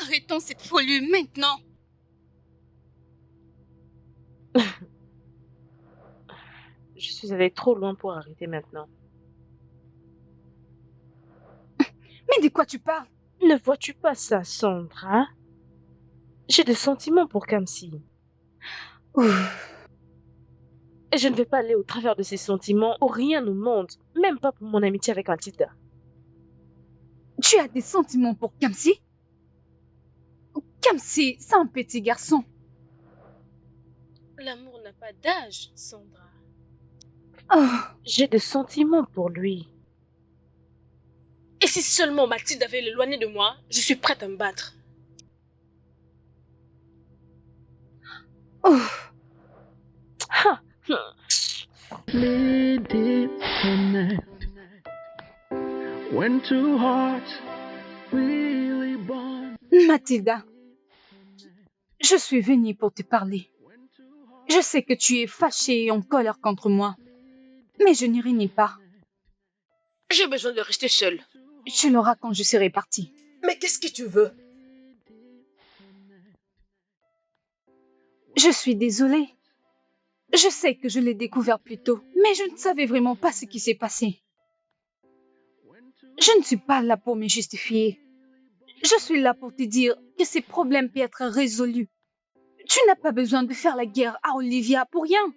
arrêtons cette folie maintenant. Je suis allée trop loin pour arrêter maintenant. Mais de quoi tu parles? Ne vois-tu pas ça, Sandra? J'ai des sentiments pour Kamsi. Et je ne vais pas aller au travers de ces sentiments pour rien au monde, même pas pour mon amitié avec Mathilda. Tu as des sentiments pour Kamsi? Kamsi, c'est un petit garçon. L'amour n'a pas d'âge, Sandra. Oh, J'ai des sentiments pour lui. Et si seulement Mathilde avait l'éloigné de moi, je suis prête à me battre. oh. Ha! Lady connect when two hearts really bond. Mathilda, je suis venue pour te parler. Je sais que tu es fâchée et en colère contre moi, mais je n'y renie pas. J'ai besoin de rester seule. Tu l'auras quand je serai partie. Mais qu'est-ce que tu veux? Je suis désolée. Je sais que je l'ai découvert plus tôt, mais je ne savais vraiment pas ce qui s'est passé. Je ne suis pas là pour me justifier. Je suis là pour te dire que ces problèmes peuvent être résolus. Tu n'as pas besoin de faire la guerre à Olivia pour rien.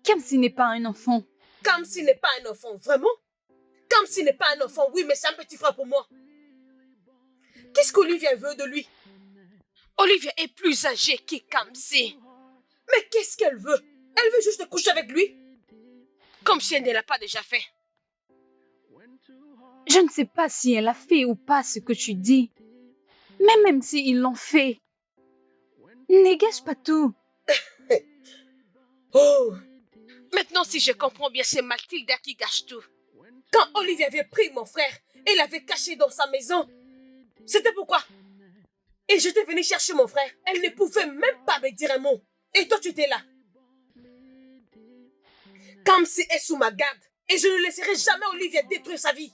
Kamsi n'est pas un enfant. Kamsi n'est pas un enfant, vraiment? Kamsi n'est pas un enfant, oui, mais c'est un petit frère pour moi. Qu'est-ce qu'Olivia veut de lui? Olivia est plus âgée que Kamsi. Mais qu'est-ce qu'elle veut? Elle veut juste coucher avec lui? Comme si elle ne l'a pas déjà fait. Je ne sais pas si elle a fait ou pas ce que tu dis. Mais même s'ils l'ont fait, ne gâche pas tout. Oh! Maintenant, si je comprends bien, c'est Mathilda qui gâche tout. Quand Olivia avait pris mon frère et l'avait caché dans sa maison, c'était pourquoi? Et j'étais venue chercher mon frère. Elle ne pouvait même pas me dire un mot. Et toi, tu étais là. Kamsi est sous ma garde. Et je ne laisserai jamais Olivia détruire sa vie.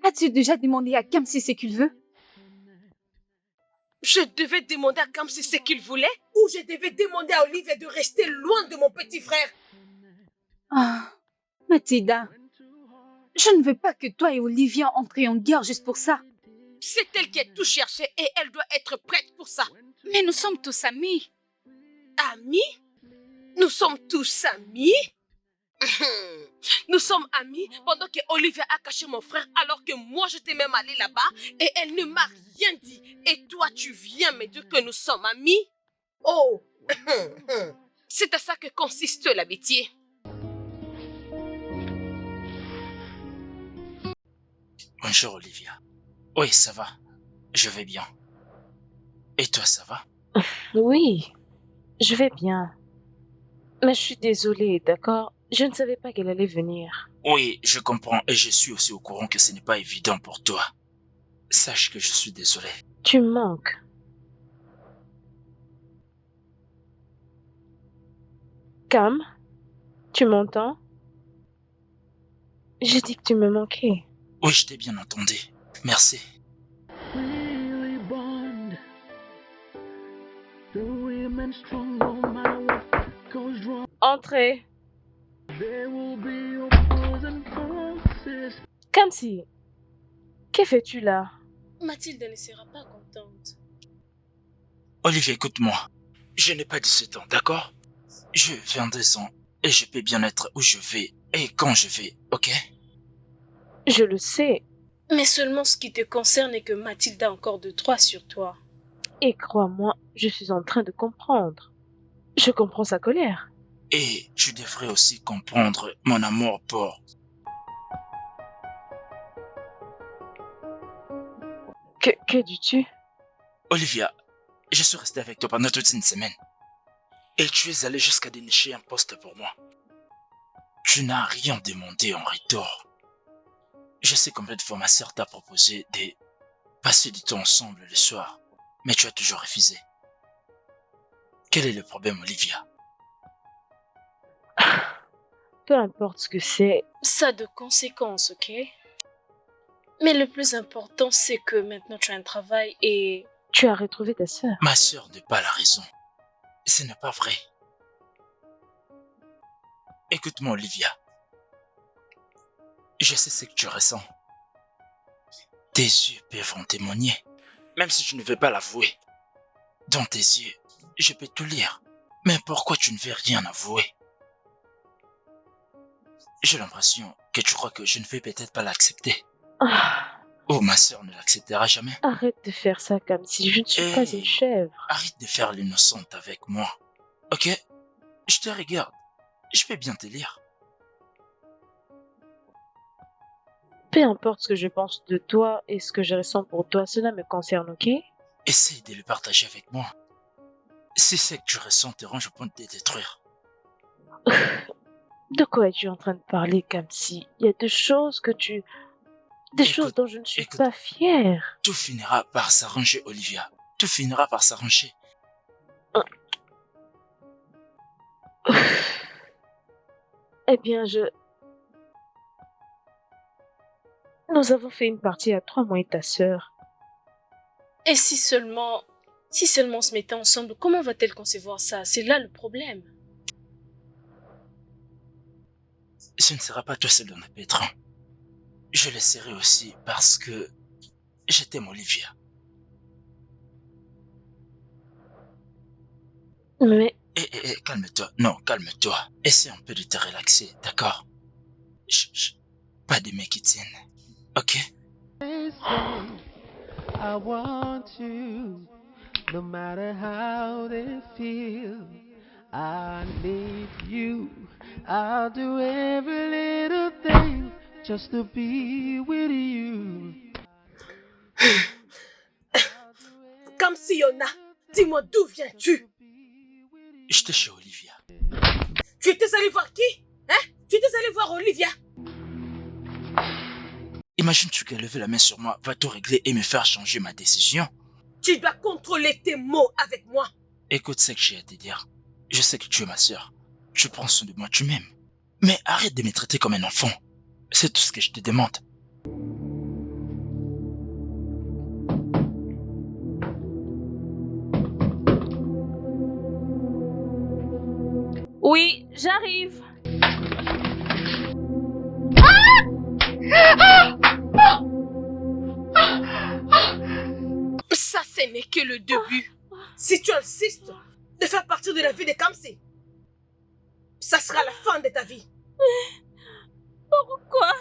As-tu déjà demandé à Kamsi ce qu'il veut? Je devais demander à Kamsi ce qu'il voulait ou je devais demander à Olivia de rester loin de mon petit frère? Ah, Mathilda, je ne veux pas que toi et Olivia entrez en guerre juste pour ça. C'est elle qui a tout cherché et elle doit être prête pour ça. Mais nous sommes tous amis. Amis? Nous sommes tous amis? Nous sommes amis pendant que Olivia a caché mon frère alors que moi j'étais même allée là-bas et elle ne m'a rien dit. Et toi tu viens me dire que nous sommes amis? Oh! C'est à ça que consiste l'amitié. Bonjour Olivia. Oui, ça va. Je vais bien. Et toi, ça va? Oui, je vais bien. Mais je suis désolée, d'accord? Je ne savais pas qu'elle allait venir. Oui, je comprends et je suis aussi au courant que ce n'est pas évident pour toi. Sache que je suis désolé. Tu me manques. Cam, tu m'entends? J'ai dit que tu me manquais. Oui, je t'ai bien entendu. Merci. Really bond. The women strong no matter what goes wrong. Entrez. There will be opposing forces. Kamsi, que fais-tu là? Mathilde ne sera pas contente. Olivier, écoute-moi. Je n'ai pas 17 ans, d'accord? Je viens 2 ans et je peux bien être où je vais et quand je vais, ok? Je le sais, Mais seulement ce qui te concerne est que Mathilde a encore de droits sur toi. et crois-moi, je suis en train de comprendre. Je comprends sa colère. Et tu devrais aussi comprendre mon amour pour... Que dis-tu? Olivia, je suis resté avec toi pendant toute une semaine. Et tu es allé jusqu'à dénicher un poste pour moi. Tu n'as rien demandé en retour. Je sais combien de fois ma sœur t'a proposé de passer du temps ensemble le soir, mais tu as toujours refusé. Quel est le problème, Olivia? Peu importe ce que c'est, Ça a de conséquences, ok? Mais le plus important, c'est que maintenant tu as un travail et... tu as retrouvé ta sœur. Ma sœur n'a pas la raison. Ce n'est pas vrai. Écoute-moi, Olivia. Je sais ce que tu ressens. Tes yeux peuvent en témoigner, même si tu ne veux pas l'avouer. Dans tes yeux, je peux tout lire. Mais pourquoi tu ne veux rien avouer? J'ai l'impression que tu crois que je ne vais peut-être pas l'accepter. Ah, Oh, ma sœur ne l'acceptera jamais. arrête de faire ça comme si je ne suis pas une chèvre. Arrête de faire l'innocente avec moi. Ok? Je te regarde. Je peux bien te lire. Peu importe ce que je pense de toi et ce que je ressens pour toi, cela me concerne, ok? Essaye de le partager avec moi. Si ce que tu ressens te range au point de te détruire. De quoi es-tu en train de parler comme si il y a des choses que tu... des Écoute, choses dont je ne suis écoute. pas fière. Tout finira par s'arranger, Olivia. Tout finira par s'arranger. Eh bien, nous avons fait une partie à 3, moi et ta sœur. Et si seulement on se mettait ensemble, comment va-t-elle concevoir ça? C'est là le problème. Ce ne sera pas toi seul dans le pétrin. Je le serai aussi parce que je t'aime, Olivia. Mais Calme-toi. Non, calme-toi. Essaie un peu de te relaxer, d'accord? Chut, pas de mecs qui tiennent. Ok? They say, I want you, no matter how they feel. I need you. I'll do every little thing just to be with you. Comme si Yona, dis-moi d'où viens-tu? J'étais chez Olivia. Tu étais allé voir qui? Hein? Tu étais allé voir Olivia? Imagine-tu qu'elle lever la main sur moi, va tout régler et me faire changer ma décision? Tu dois contrôler tes mots avec moi. Écoute ce que j'ai à te dire. Je sais que tu es ma sœur. Tu prends soin de moi, tu m'aimes. Mais arrête de me traiter comme un enfant. C'est tout ce que je te demande. oui, j'arrive. Ça, ce n'est que le début. Si tu insistes de faire partie de la vie de Kamsi, ça sera la fin de ta vie. Pourquoi?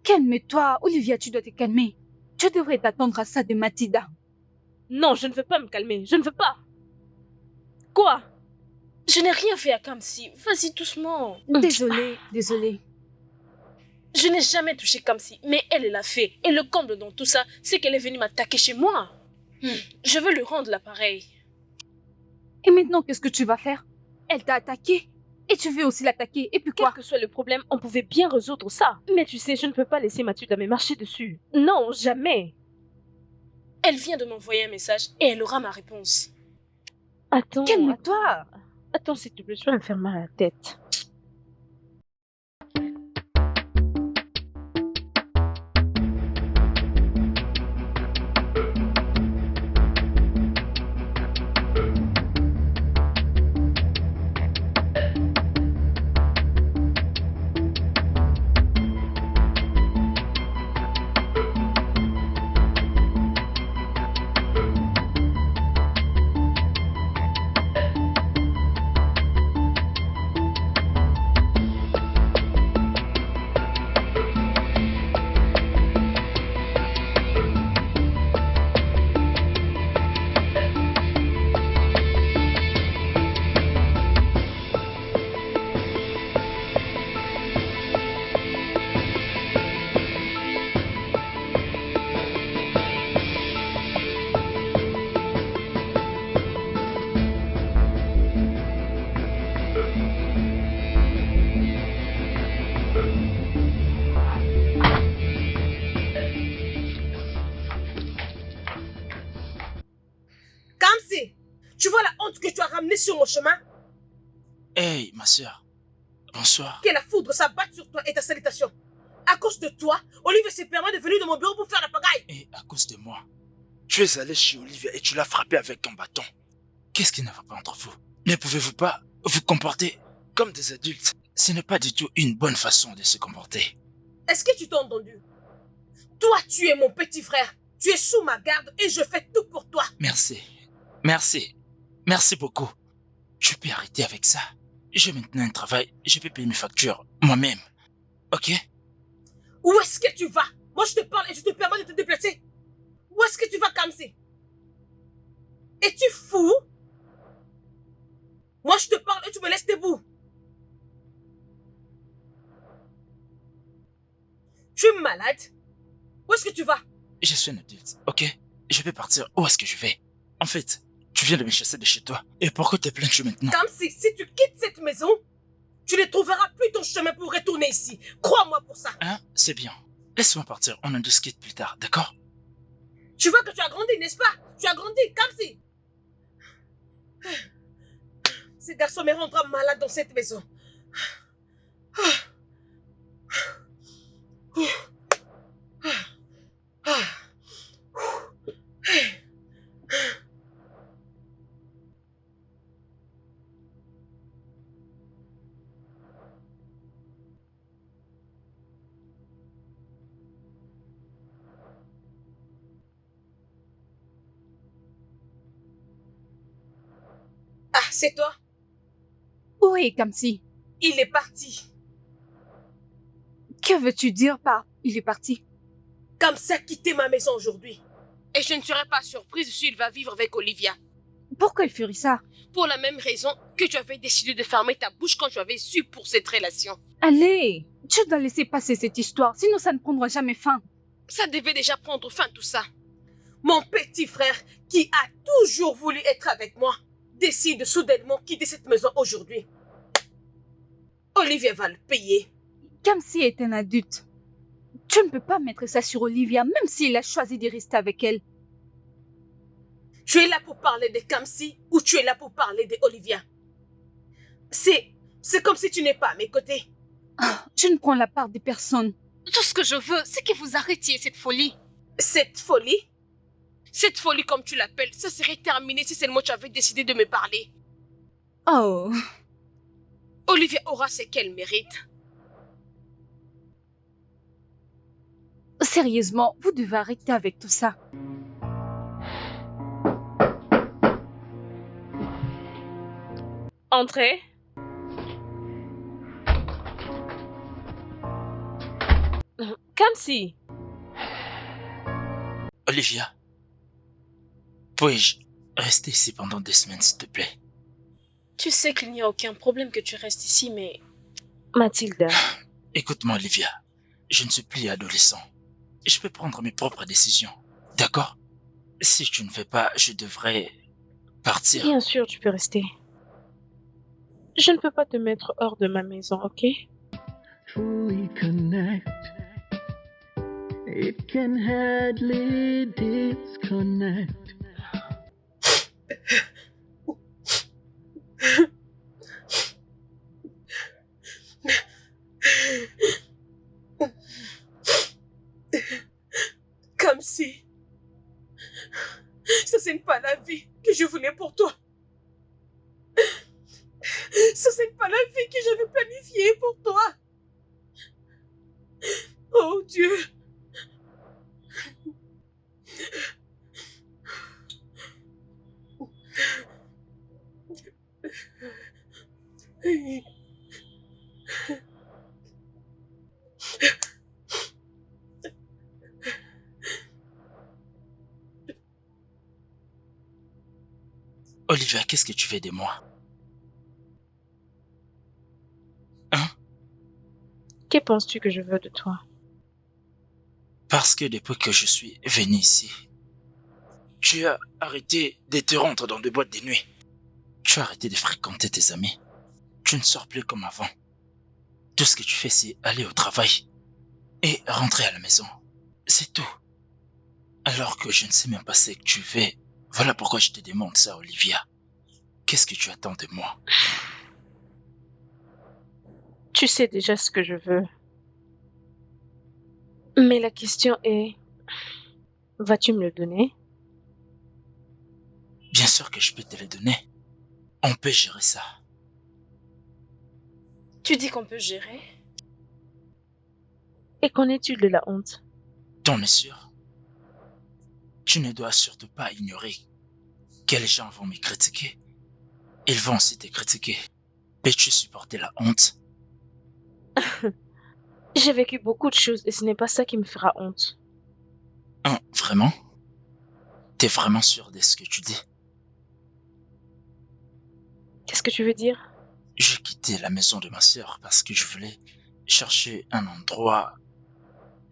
Calme-toi, Olivia, tu dois te calmer. Tu devrais t'attendre à ça de Mathilda. Non, je ne veux pas me calmer. Je ne veux pas. Quoi? Je n'ai rien fait à Kamsi. Vas-y doucement. Désolée. Je n'ai jamais touché Kamsi, mais elle l'a fait. Et le comble dans tout ça, c'est qu'elle est venue m'attaquer chez moi. Je veux lui rendre l'appareil. Et maintenant, qu'est-ce que tu vas faire? Elle t'a attaqué. Et tu veux aussi l'attaquer. Et puis Quel quoi? que soit le problème, on pouvait bien résoudre ça. Mais tu sais, je ne peux pas laisser Mathilde me marcher dessus. Non, jamais. Elle vient de m'envoyer un message et elle aura ma réponse. Attends. Calme-toi. Attends, s'il te plaît, tu vas me faire mal à la tête. m'amener sur mon chemin. Hey, ma soeur. Bonsoir. Que la foudre s'abatte sur toi et ta salutation. À cause de toi, Olivier s'est permis de venir dans mon bureau pour faire la pagaille. Et à cause de moi, tu es allé chez Olivia et tu l'as frappé avec un bâton. Qu'est-ce qui ne va pas entre vous? Ne pouvez-vous pas vous comporter comme des adultes? Ce n'est pas du tout une bonne façon de se comporter. Est-ce que tu t'as entendu? Toi, tu es mon petit frère. Tu es sous ma garde et je fais tout pour toi. Merci. Merci. Merci beaucoup. Tu peux arrêter avec ça. J'ai maintenant un travail. Je peux payer mes factures moi-même. Ok? Où est-ce que tu vas? Moi, je te parle et je te permets de te déplacer. Où est-ce que tu vas, Kamsi? Es-tu fou? Moi, je te parle et tu me laisses debout. Tu es malade? Où est-ce que tu vas? Je suis un adulte, ok? Je peux partir. Où est-ce que je vais? En fait, tu viens de me chasser de chez toi. Et pourquoi te plains-tu maintenant? Kamsi, si tu quittes cette maison, tu ne trouveras plus ton chemin pour retourner ici. Crois-moi pour ça. Hein? C'est bien. Laisse-moi partir. On en discute plus tard, d'accord? Tu vois que tu as grandi, n'est-ce pas? Tu as grandi, Kamsi. Ce garçon me rendra malade dans cette maison. Ah, c'est toi? Où est Kamsi? Il est parti. Que veux-tu dire par il est parti? Kamsi a quitté ma maison aujourd'hui. Et je ne serais pas surprise s'il va vivre avec Olivia. Pourquoi il ferait ça? Pour la même raison que tu avais décidé de fermer ta bouche quand tu avais su pour cette relation. Allez, tu dois laisser passer cette histoire, sinon ça ne prendra jamais fin. Ça devait déjà prendre fin tout ça. Mon petit frère, qui a toujours voulu être avec moi, décide soudainement quitter cette maison aujourd'hui. Olivia va le payer. Kamsi est un adulte. Tu ne peux pas mettre ça sur Olivia, même s'il a choisi de rester avec elle. Tu es là pour parler de Kamsi ou tu es là pour parler de Olivia? C'est comme si tu n'es pas à mes côtés. Je ne prends la part de personne. Tout ce que je veux, c'est que vous arrêtiez cette folie. Cette folie? Cette folie comme tu l'appelles, ça serait terminé si seulement tu avais décidé de me parler. Oh, Olivia aura ce qu'elle mérite. sérieusement, vous devez arrêter avec tout ça. Entrez. Kamsi. Olivia, puis-je rester ici pendant 2 semaines, s'il te plaît? Tu sais qu'il n'y a aucun problème que tu restes ici, mais... Mathilda. Écoute-moi, Olivia. Je ne suis plus adolescent. Je peux prendre mes propres décisions. D'accord? Si tu ne fais pas, je devrais partir. Bien sûr, tu peux rester. Je ne peux pas te mettre hors de ma maison, ok? Truly connect. It can hardly disconnect. Kamsi. Ça, c'est pas la vie que je voulais pour toi. Ça, c'est pas la vie que j'avais planifiée pour toi. Oh Dieu. Olivia, qu'est-ce que tu fais de moi? Hein? Que penses-tu que je veux de toi? Parce que depuis que je suis venu ici, tu as arrêté de te rendre dans des boîtes de nuit. Tu as arrêté de fréquenter tes amis. Tu ne sors plus comme avant. Tout ce que tu fais, c'est aller au travail et rentrer à la maison. C'est tout. Alors que je ne sais même pas ce que tu fais. Voilà pourquoi je te demande ça, Olivia. Qu'est-ce que tu attends de moi? Tu sais déjà ce que je veux. Mais la question est, vas-tu me le donner? Bien sûr que je peux te le donner. On peut gérer ça. Tu dis qu'on peut gérer? Et qu'en est-il de la honte? T'en es sûr? Tu ne dois surtout pas ignorer que les gens vont me critiquer. Ils vont aussi te critiquer. Peux-tu supporter la honte? J'ai vécu beaucoup de choses et ce n'est pas ça qui me fera honte. Hein, vraiment? T'es vraiment sûr de ce que tu dis? Qu'est-ce que tu veux dire? J'ai quitté la maison de ma sœur parce que je voulais chercher un endroit.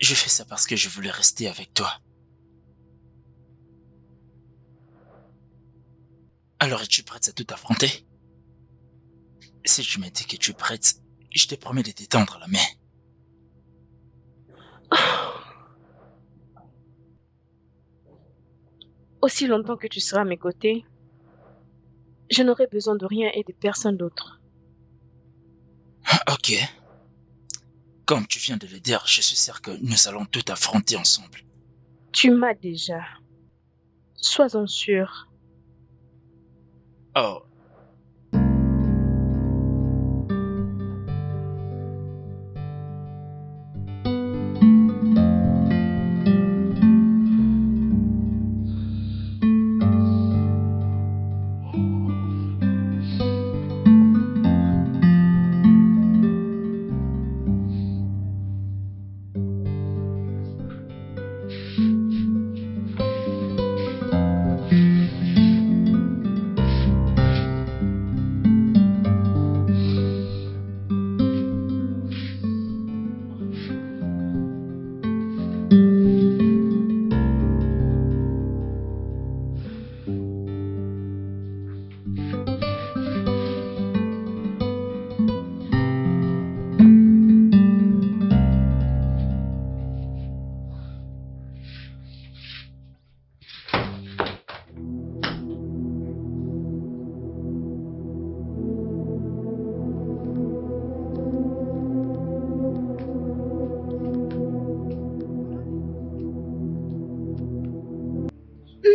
Je fais ça parce que je voulais rester avec toi. Alors es-tu prête à tout affronter? Si tu me dis que tu es prête, je te promets de t'étendre la main. Aussi longtemps que tu seras à mes côtés, je n'aurai besoin de rien et de personne d'autre. Ok. Comme tu viens de le dire, je suis sûr que nous allons tout affronter ensemble. Tu m'as déjà. Sois-en sûr. Oh.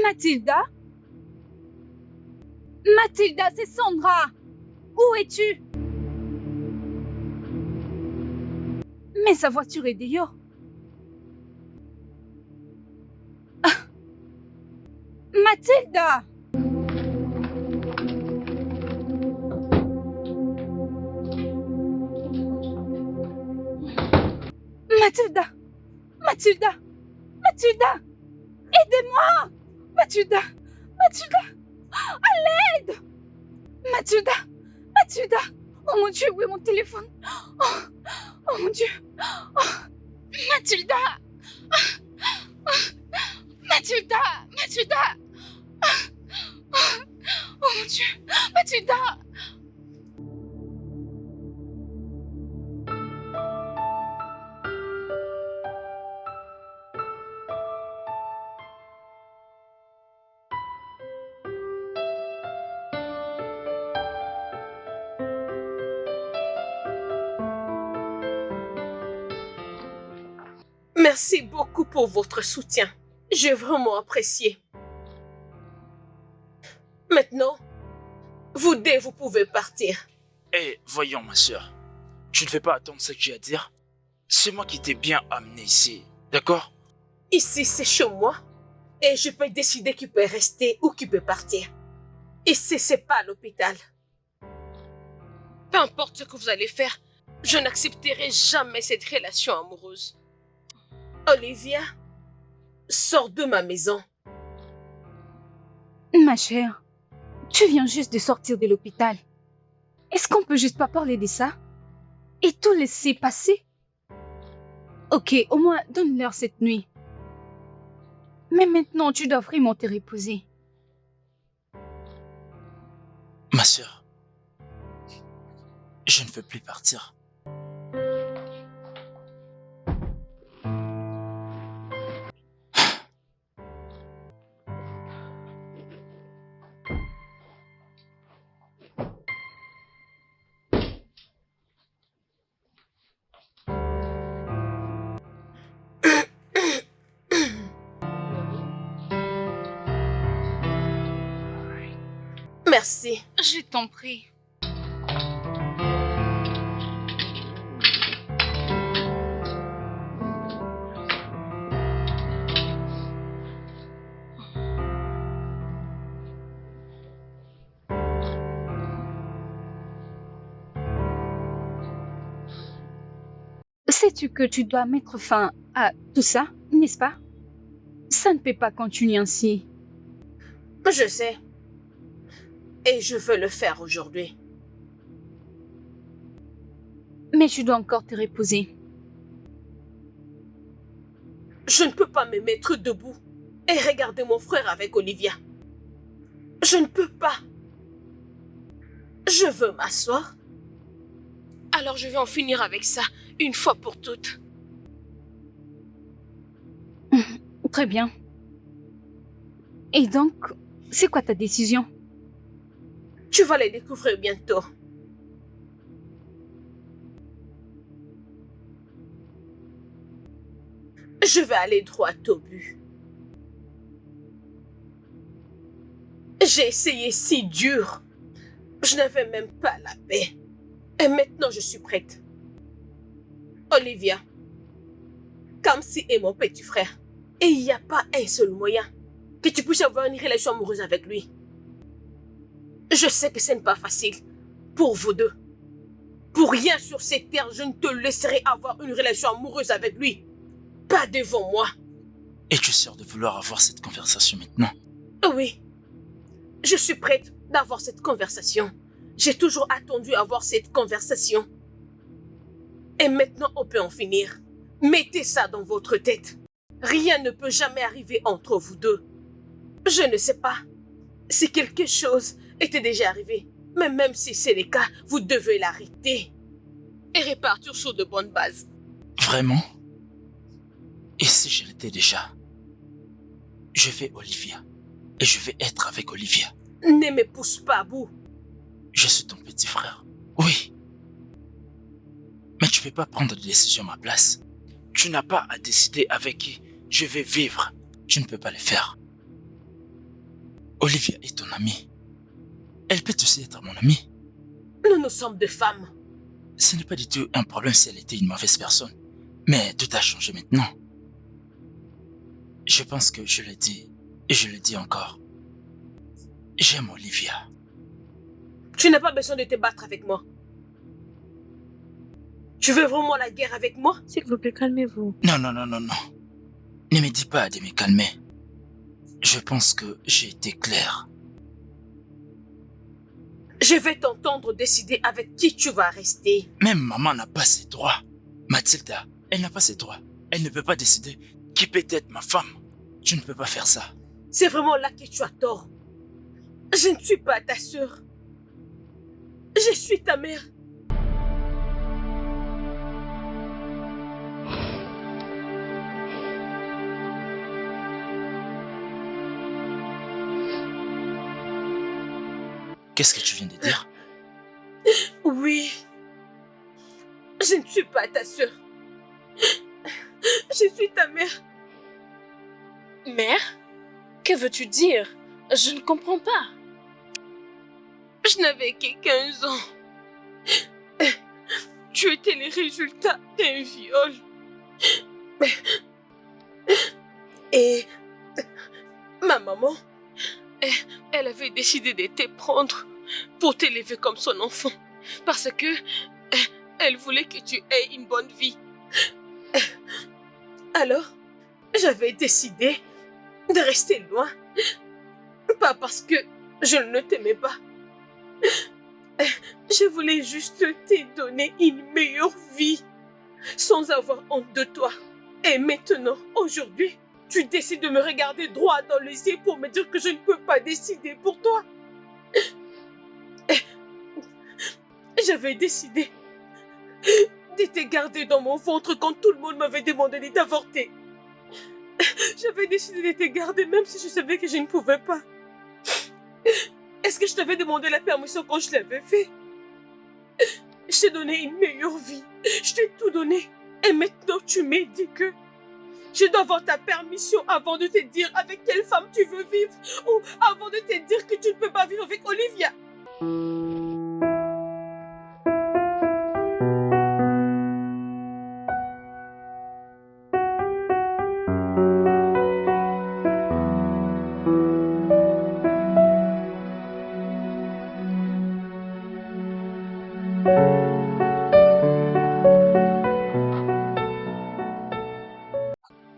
Mathilda? Mathilda, c'est Sandra. Où es-tu? Mais sa voiture est dehors. Ah. Mathilda! Mathilda! Mathilda! Mathilda! Aidez-moi! Mathilda! Mathilda! À l'aide! Mathilda! Mathilda! Oh mon Dieu, où est mon téléphone? Oh mon Dieu! Oh. Mathilda! Mathilda! Mathilda! Oh mon Dieu! Mathilda! Merci beaucoup pour votre soutien. J'ai vraiment apprécié. Maintenant, vous deux, vous pouvez partir. Eh, voyons, ma soeur. Tu ne veux pas attendre ce que j'ai à dire? C'est moi qui t'ai bien amené ici, d'accord? Ici, c'est chez moi. Et je peux décider qui peut rester ou qui peut partir. Ici, c'est pas l'hôpital. Peu importe ce que vous allez faire, je n'accepterai jamais cette relation amoureuse. Olivia, sors de ma maison. Ma chère, tu viens juste de sortir de l'hôpital. Est-ce qu'on peut juste pas parler de ça? Et tout laisser passer? Ok, au moins donne-leur cette nuit. Mais maintenant, tu dois vraiment te reposer. Ma soeur, je ne veux plus partir. Merci. Je t'en prie. Sais-tu que tu dois mettre fin à tout ça, n'est-ce pas? Ça ne peut pas continuer ainsi. Je sais. Et je veux le faire aujourd'hui. Mais tu dois encore te reposer. Je ne peux pas me mettre debout et regarder mon frère avec Olivia. Je ne peux pas. Je veux m'asseoir. Alors je vais en finir avec ça, une fois pour toutes. Très bien. Et donc, c'est quoi ta décision? Tu vas les découvrir bientôt. Je vais aller droit au but. J'ai essayé si dur. Je n'avais même pas la paix. Et maintenant, je suis prête. Olivia, Kamsi est mon petit frère. Et il n'y a pas un seul moyen que tu puisses avoir une relation amoureuse avec lui. Je sais que ce n'est pas facile pour vous deux. Pour rien sur cette terre, je ne te laisserai avoir une relation amoureuse avec lui. Pas devant moi. Es-tu sûr de vouloir avoir cette conversation maintenant? Oui. Je suis prête d'avoir cette conversation. J'ai toujours attendu avoir cette conversation. Et maintenant, on peut en finir. Mettez ça dans votre tête. Rien ne peut jamais arriver entre vous deux. Je ne sais pas si quelque chose était déjà arrivé. Mais même si c'est le cas, vous devez l'arrêter. Et repartir sur de bonnes bases. Vraiment? Et si je l'étais déjà? Je vais Olivia. Et je vais être avec Olivia. Ne me pousse pas à bout. Je suis ton petit frère. Oui. Mais tu ne peux pas prendre de décision à ma place. Tu n'as pas à décider avec qui je vais vivre. Tu ne peux pas le faire. Olivia est ton amie. Elle peut aussi être mon amie. Nous sommes deux femmes. Ce n'est pas du tout un problème si elle était une mauvaise personne. Mais tout a changé maintenant. Je pense que je l'ai dit, et je le dis encore. J'aime Olivia. Tu n'as pas besoin de te battre avec moi. Tu veux vraiment la guerre avec moi? S'il vous plaît, calmez-vous. Non. Ne me dis pas de me calmer. Je pense que j'ai été clair. Je vais t'entendre décider avec qui tu vas rester. Même maman n'a pas ses droits. Mathilda, elle n'a pas ses droits. Elle ne peut pas décider qui peut être ma femme. Tu ne peux pas faire ça. C'est vraiment là que tu as tort. Je ne suis pas ta sœur. Je suis ta mère. Qu'est-ce que tu viens de dire? Oui. Je ne suis pas ta sœur. Je suis ta mère. Mère? Que veux-tu dire? Je ne comprends pas. Je n'avais que 15 ans. Tu étais le résultat d'un viol. Et ma maman, elle avait décidé de te prendre pour t'élever comme son enfant. Parce que elle voulait que tu aies une bonne vie. Alors, j'avais décidé de rester loin. Pas parce que je ne t'aimais pas. Je voulais juste te donner une meilleure vie sans avoir honte de toi. Et maintenant, aujourd'hui, tu décides de me regarder droit dans les yeux pour me dire que je ne peux pas décider pour toi. J'avais décidé de te garder dans mon ventre quand tout le monde m'avait demandé d'avorter. J'avais décidé de te garder même si je savais que je ne pouvais pas. Est-ce que je t'avais demandé la permission quand je l'avais fait? Je t'ai donné une meilleure vie. Je t'ai tout donné. Et maintenant, tu me dis que Je dois avoir ta permission avant de te dire avec quelle femme tu veux vivre ou avant de te dire que tu ne peux pas vivre avec Olivia.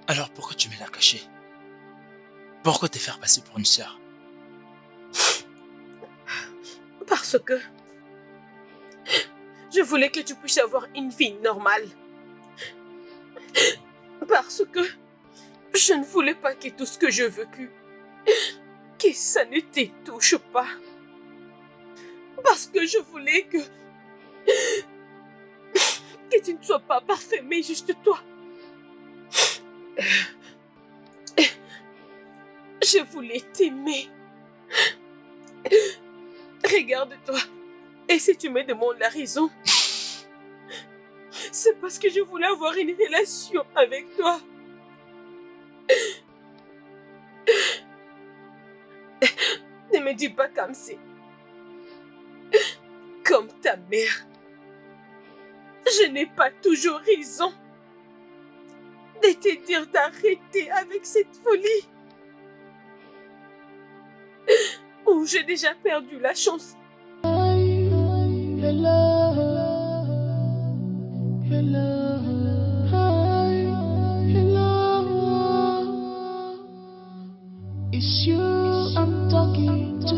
Alors pourquoi tu me l'as caché? Pourquoi te faire passer pour une sœur? Parce que je voulais que tu puisses avoir une vie normale. Parce que je ne voulais pas que tout ce que j'ai vécu, que ça ne te touche pas. Parce que je voulais que tu ne sois pas parfait, mais juste toi. Je voulais t'aimer. Regarde-toi. Et si tu me demandes la raison, c'est parce que je voulais avoir une relation avec toi. Ne me dis pas comme c'est. Comme ta mère. Je n'ai pas toujours raison de te dire d'arrêter avec cette folie. Ou j'ai déjà perdu la chance. It's you I'm talking to.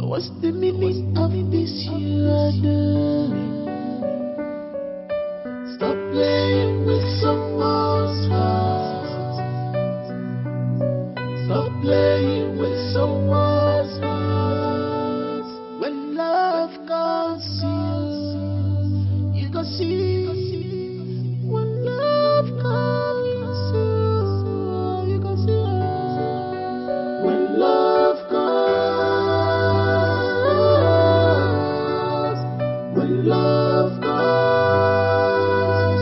What's the meaning of this you are doing? Stop playing with someone's heart. Stop playing with someone's heart. When love comes to you, you go see. When love comes to you, you go see. When love comes, when love comes,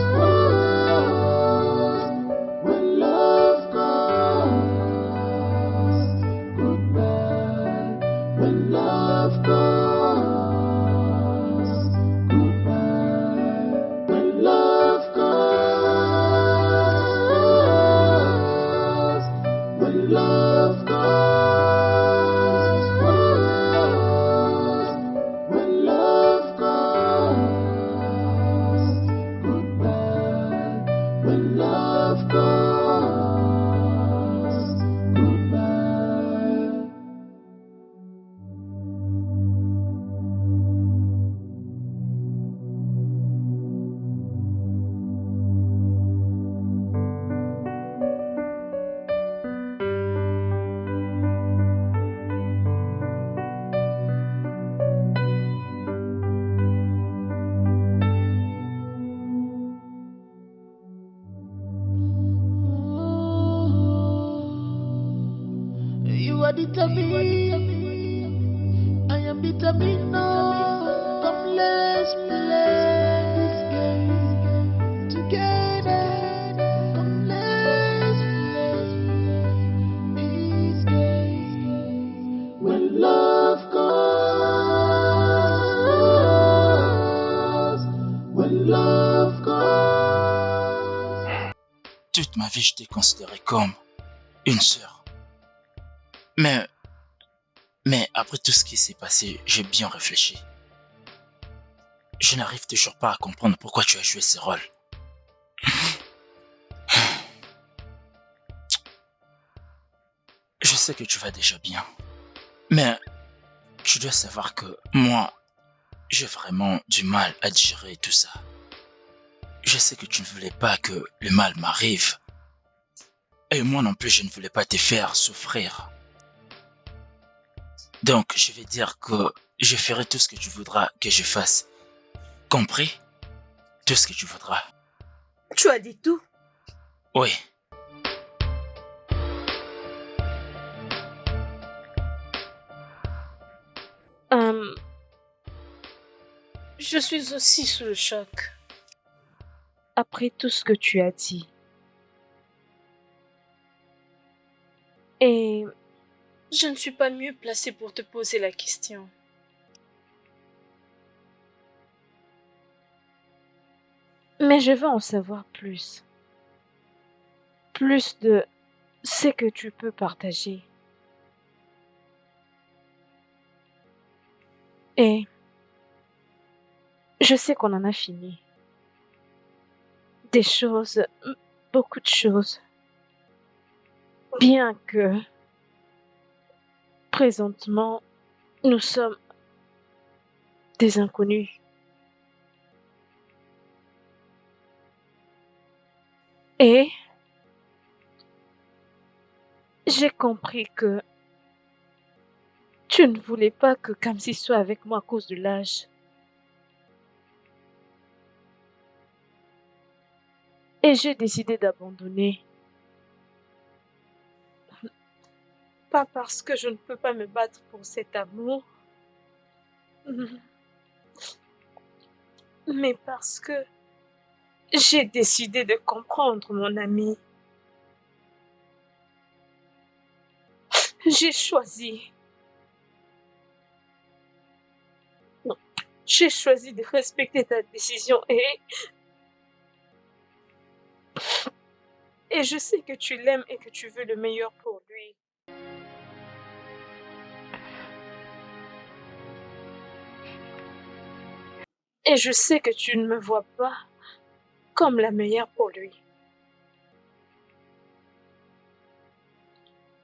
when love comes, goodbye. When love comes, goodbye. When love comes, when love comes, when love comes, goodbye. When love comes, goodbye. You are determined, I am determined now. Come, let's play this game together. Come, let's play this game. When love comes, when love comes. Toute ma vie, je t'ai considéré comme une sœur. Mais après tout ce qui s'est passé, j'ai bien réfléchi. Je n'arrive toujours pas à comprendre pourquoi tu as joué ce rôle. Je sais que tu vas déjà bien. Mais tu dois savoir que moi, j'ai vraiment du mal à digérer tout ça. Je sais que tu ne voulais pas que le mal m'arrive. Et moi non plus, je ne voulais pas te faire souffrir. Donc, je vais dire que je ferai tout ce que tu voudras que je fasse. Compris? Tout ce que tu voudras. Tu as dit tout? Oui. Je suis aussi sous le choc. après tout ce que tu as dit. Et Je ne suis pas mieux placée pour te poser la question. mais je veux en savoir plus. Plus de ce que tu peux partager. Et je sais qu'on en a fini. Des choses, beaucoup de choses. Bien que présentement, nous sommes des inconnus. Et j'ai compris que tu ne voulais pas que Kamsi soit avec moi à cause de l'âge. Et j'ai décidé d'abandonner. Pas parce que je ne peux pas me battre pour cet amour, mais parce que j'ai décidé de comprendre mon ami. J'ai choisi. Non, j'ai choisi de respecter ta décision et je sais que tu l'aimes et que tu veux le meilleur pour lui. Et je sais que tu ne me vois pas comme la meilleure pour lui.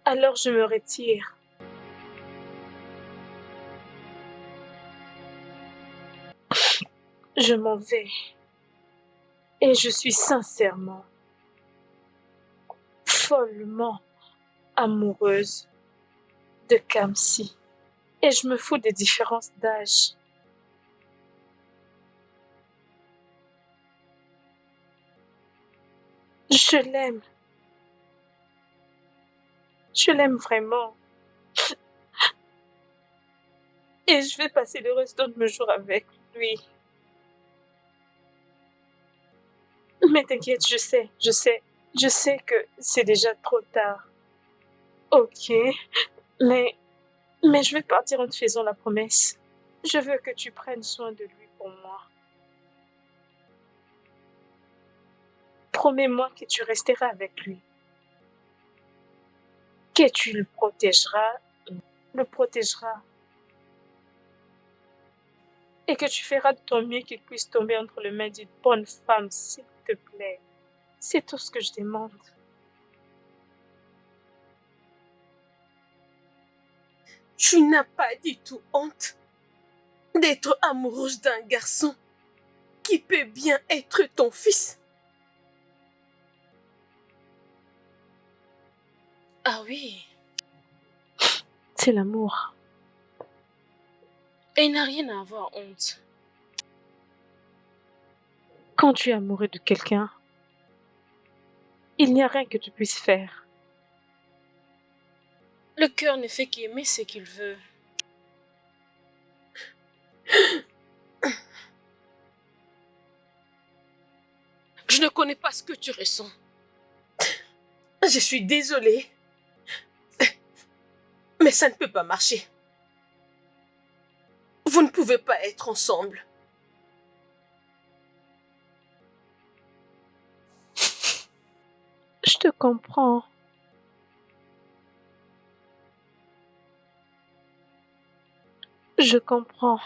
Alors je me retire. Je m'en vais. Et je suis sincèrement, follement amoureuse de Kamsi. Et je me fous des différences d'âge. Je l'aime. Je l'aime vraiment. Et je vais passer le restant de mes jours avec lui. Mais t'inquiète, je sais que c'est déjà trop tard. Ok, mais je vais partir en te faisant la promesse. Je veux que tu prennes soin de lui pour moi. Promets-moi que tu resteras avec lui. Que tu le protégeras. Et que tu feras de ton mieux qu'il puisse tomber entre les mains d'une bonne femme, s'il te plaît. C'est tout ce que je demande. Tu n'as pas du tout honte d'être amoureuse d'un garçon qui peut bien être ton fils. Ah oui, C'est l'amour. et il n'a rien à avoir honte. Quand tu es amoureux de quelqu'un, il n'y a rien que tu puisses faire. Le cœur ne fait qu'aimer ce qu'il veut. Je ne connais pas ce que tu ressens. Je suis désolée. Mais ça ne peut pas marcher. Vous ne pouvez pas être ensemble. Je te comprends. Je comprends.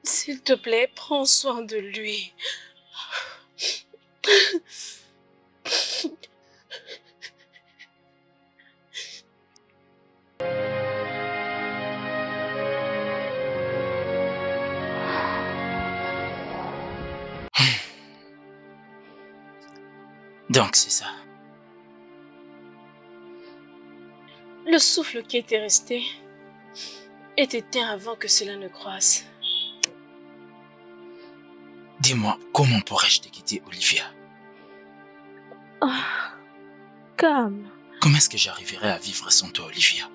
S'il te plaît, prends soin de lui. Donc c'est ça. Le souffle qui était resté est éteint avant que cela ne croisse. Dis-moi, comment pourrais-je te quitter, Olivia? Ah, calme. Comment est-ce que j'arriverai à vivre sans toi, Olivia?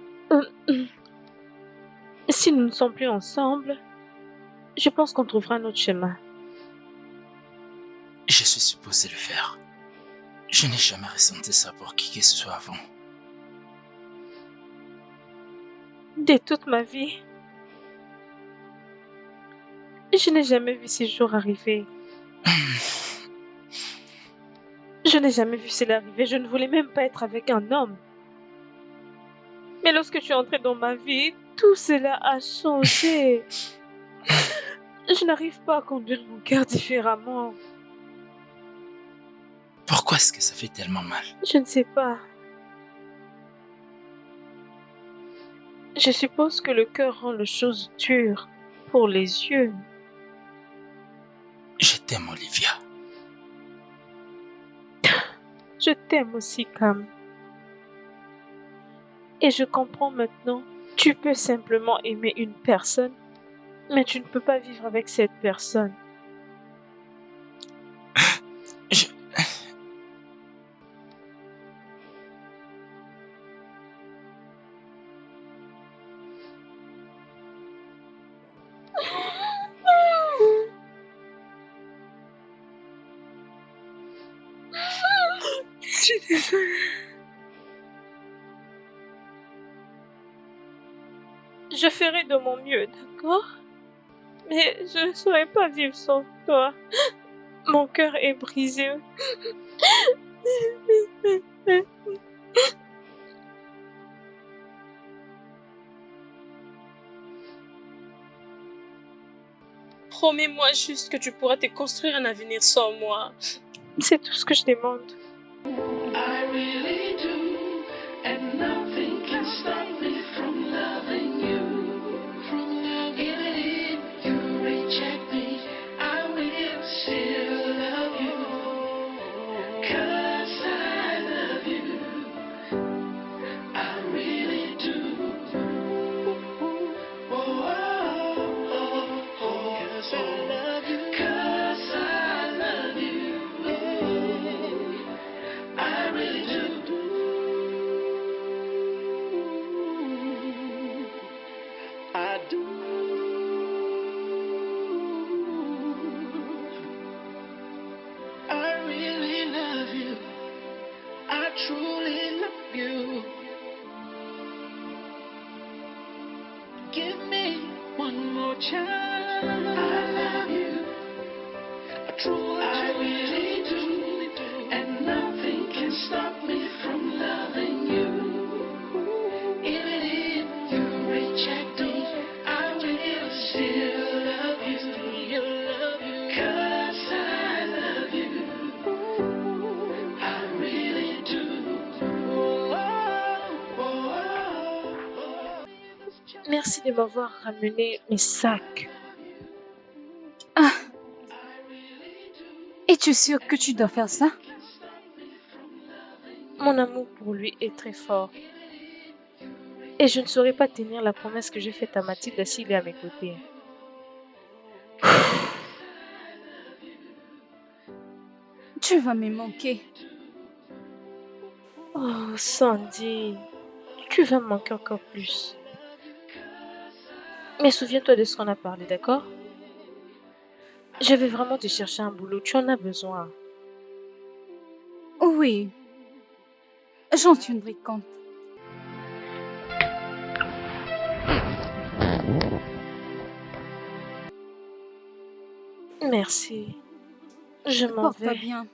Si nous ne sommes plus ensemble, Je pense qu'on trouvera un autre chemin. Je suis supposé le faire. Je n'ai jamais ressenti ça pour qui que ce soit avant. De toute ma vie, je n'ai jamais vu ces jours arriver. Je n'ai jamais vu cela arriver. Je ne voulais même pas être avec un homme. Mais lorsque tu es entré dans ma vie, tout cela a changé. Je n'arrive pas à conduire mon cœur différemment. Pourquoi est-ce que ça fait tellement mal? Je ne sais pas. Je suppose que le cœur rend les choses dures pour les yeux. Je t'aime, Olivia. Je t'aime aussi, Cam. Et je comprends maintenant. Tu peux simplement aimer une personne, mais tu ne peux pas vivre avec cette personne. Je... Je suis désolée. Je ferai de mon mieux, d'accord? Mais je ne saurais pas vivre sans toi. Mon cœur est brisé. Promets-moi juste que tu pourras te construire un avenir sans moi. C'est tout ce que je demande. I really do, and nothing can stop me from loving you. Even if you reject me, I will still love you. 'Cause I love you. I really do. Oh, oh, oh, oh, 'cause I love you. 'Cause I love you. I really do. I do. I really love you. I truly love you. Give me one more chance. I love you. I really do. And nothing can stop me from loving you. Even if you reject me, I will still love you. 'Cause I love you. I really do. Merci de m'avoir ramené mes sacs. Ah. Es-tu sûr que tu dois faire ça? Mon amour pour lui est très fort. Et je ne saurais pas tenir la promesse que j'ai faite à Mathilde s'il est à mes côtés. Tu vas me manquer. Oh, Sandy, tu vas me manquer encore plus. Mais souviens-toi de ce qu'on a parlé, d'accord? Je vais vraiment te chercher un boulot, tu en as besoin. Oui, j'en tiendrai compte. Merci. Je m'en Porte-toi vais. bien.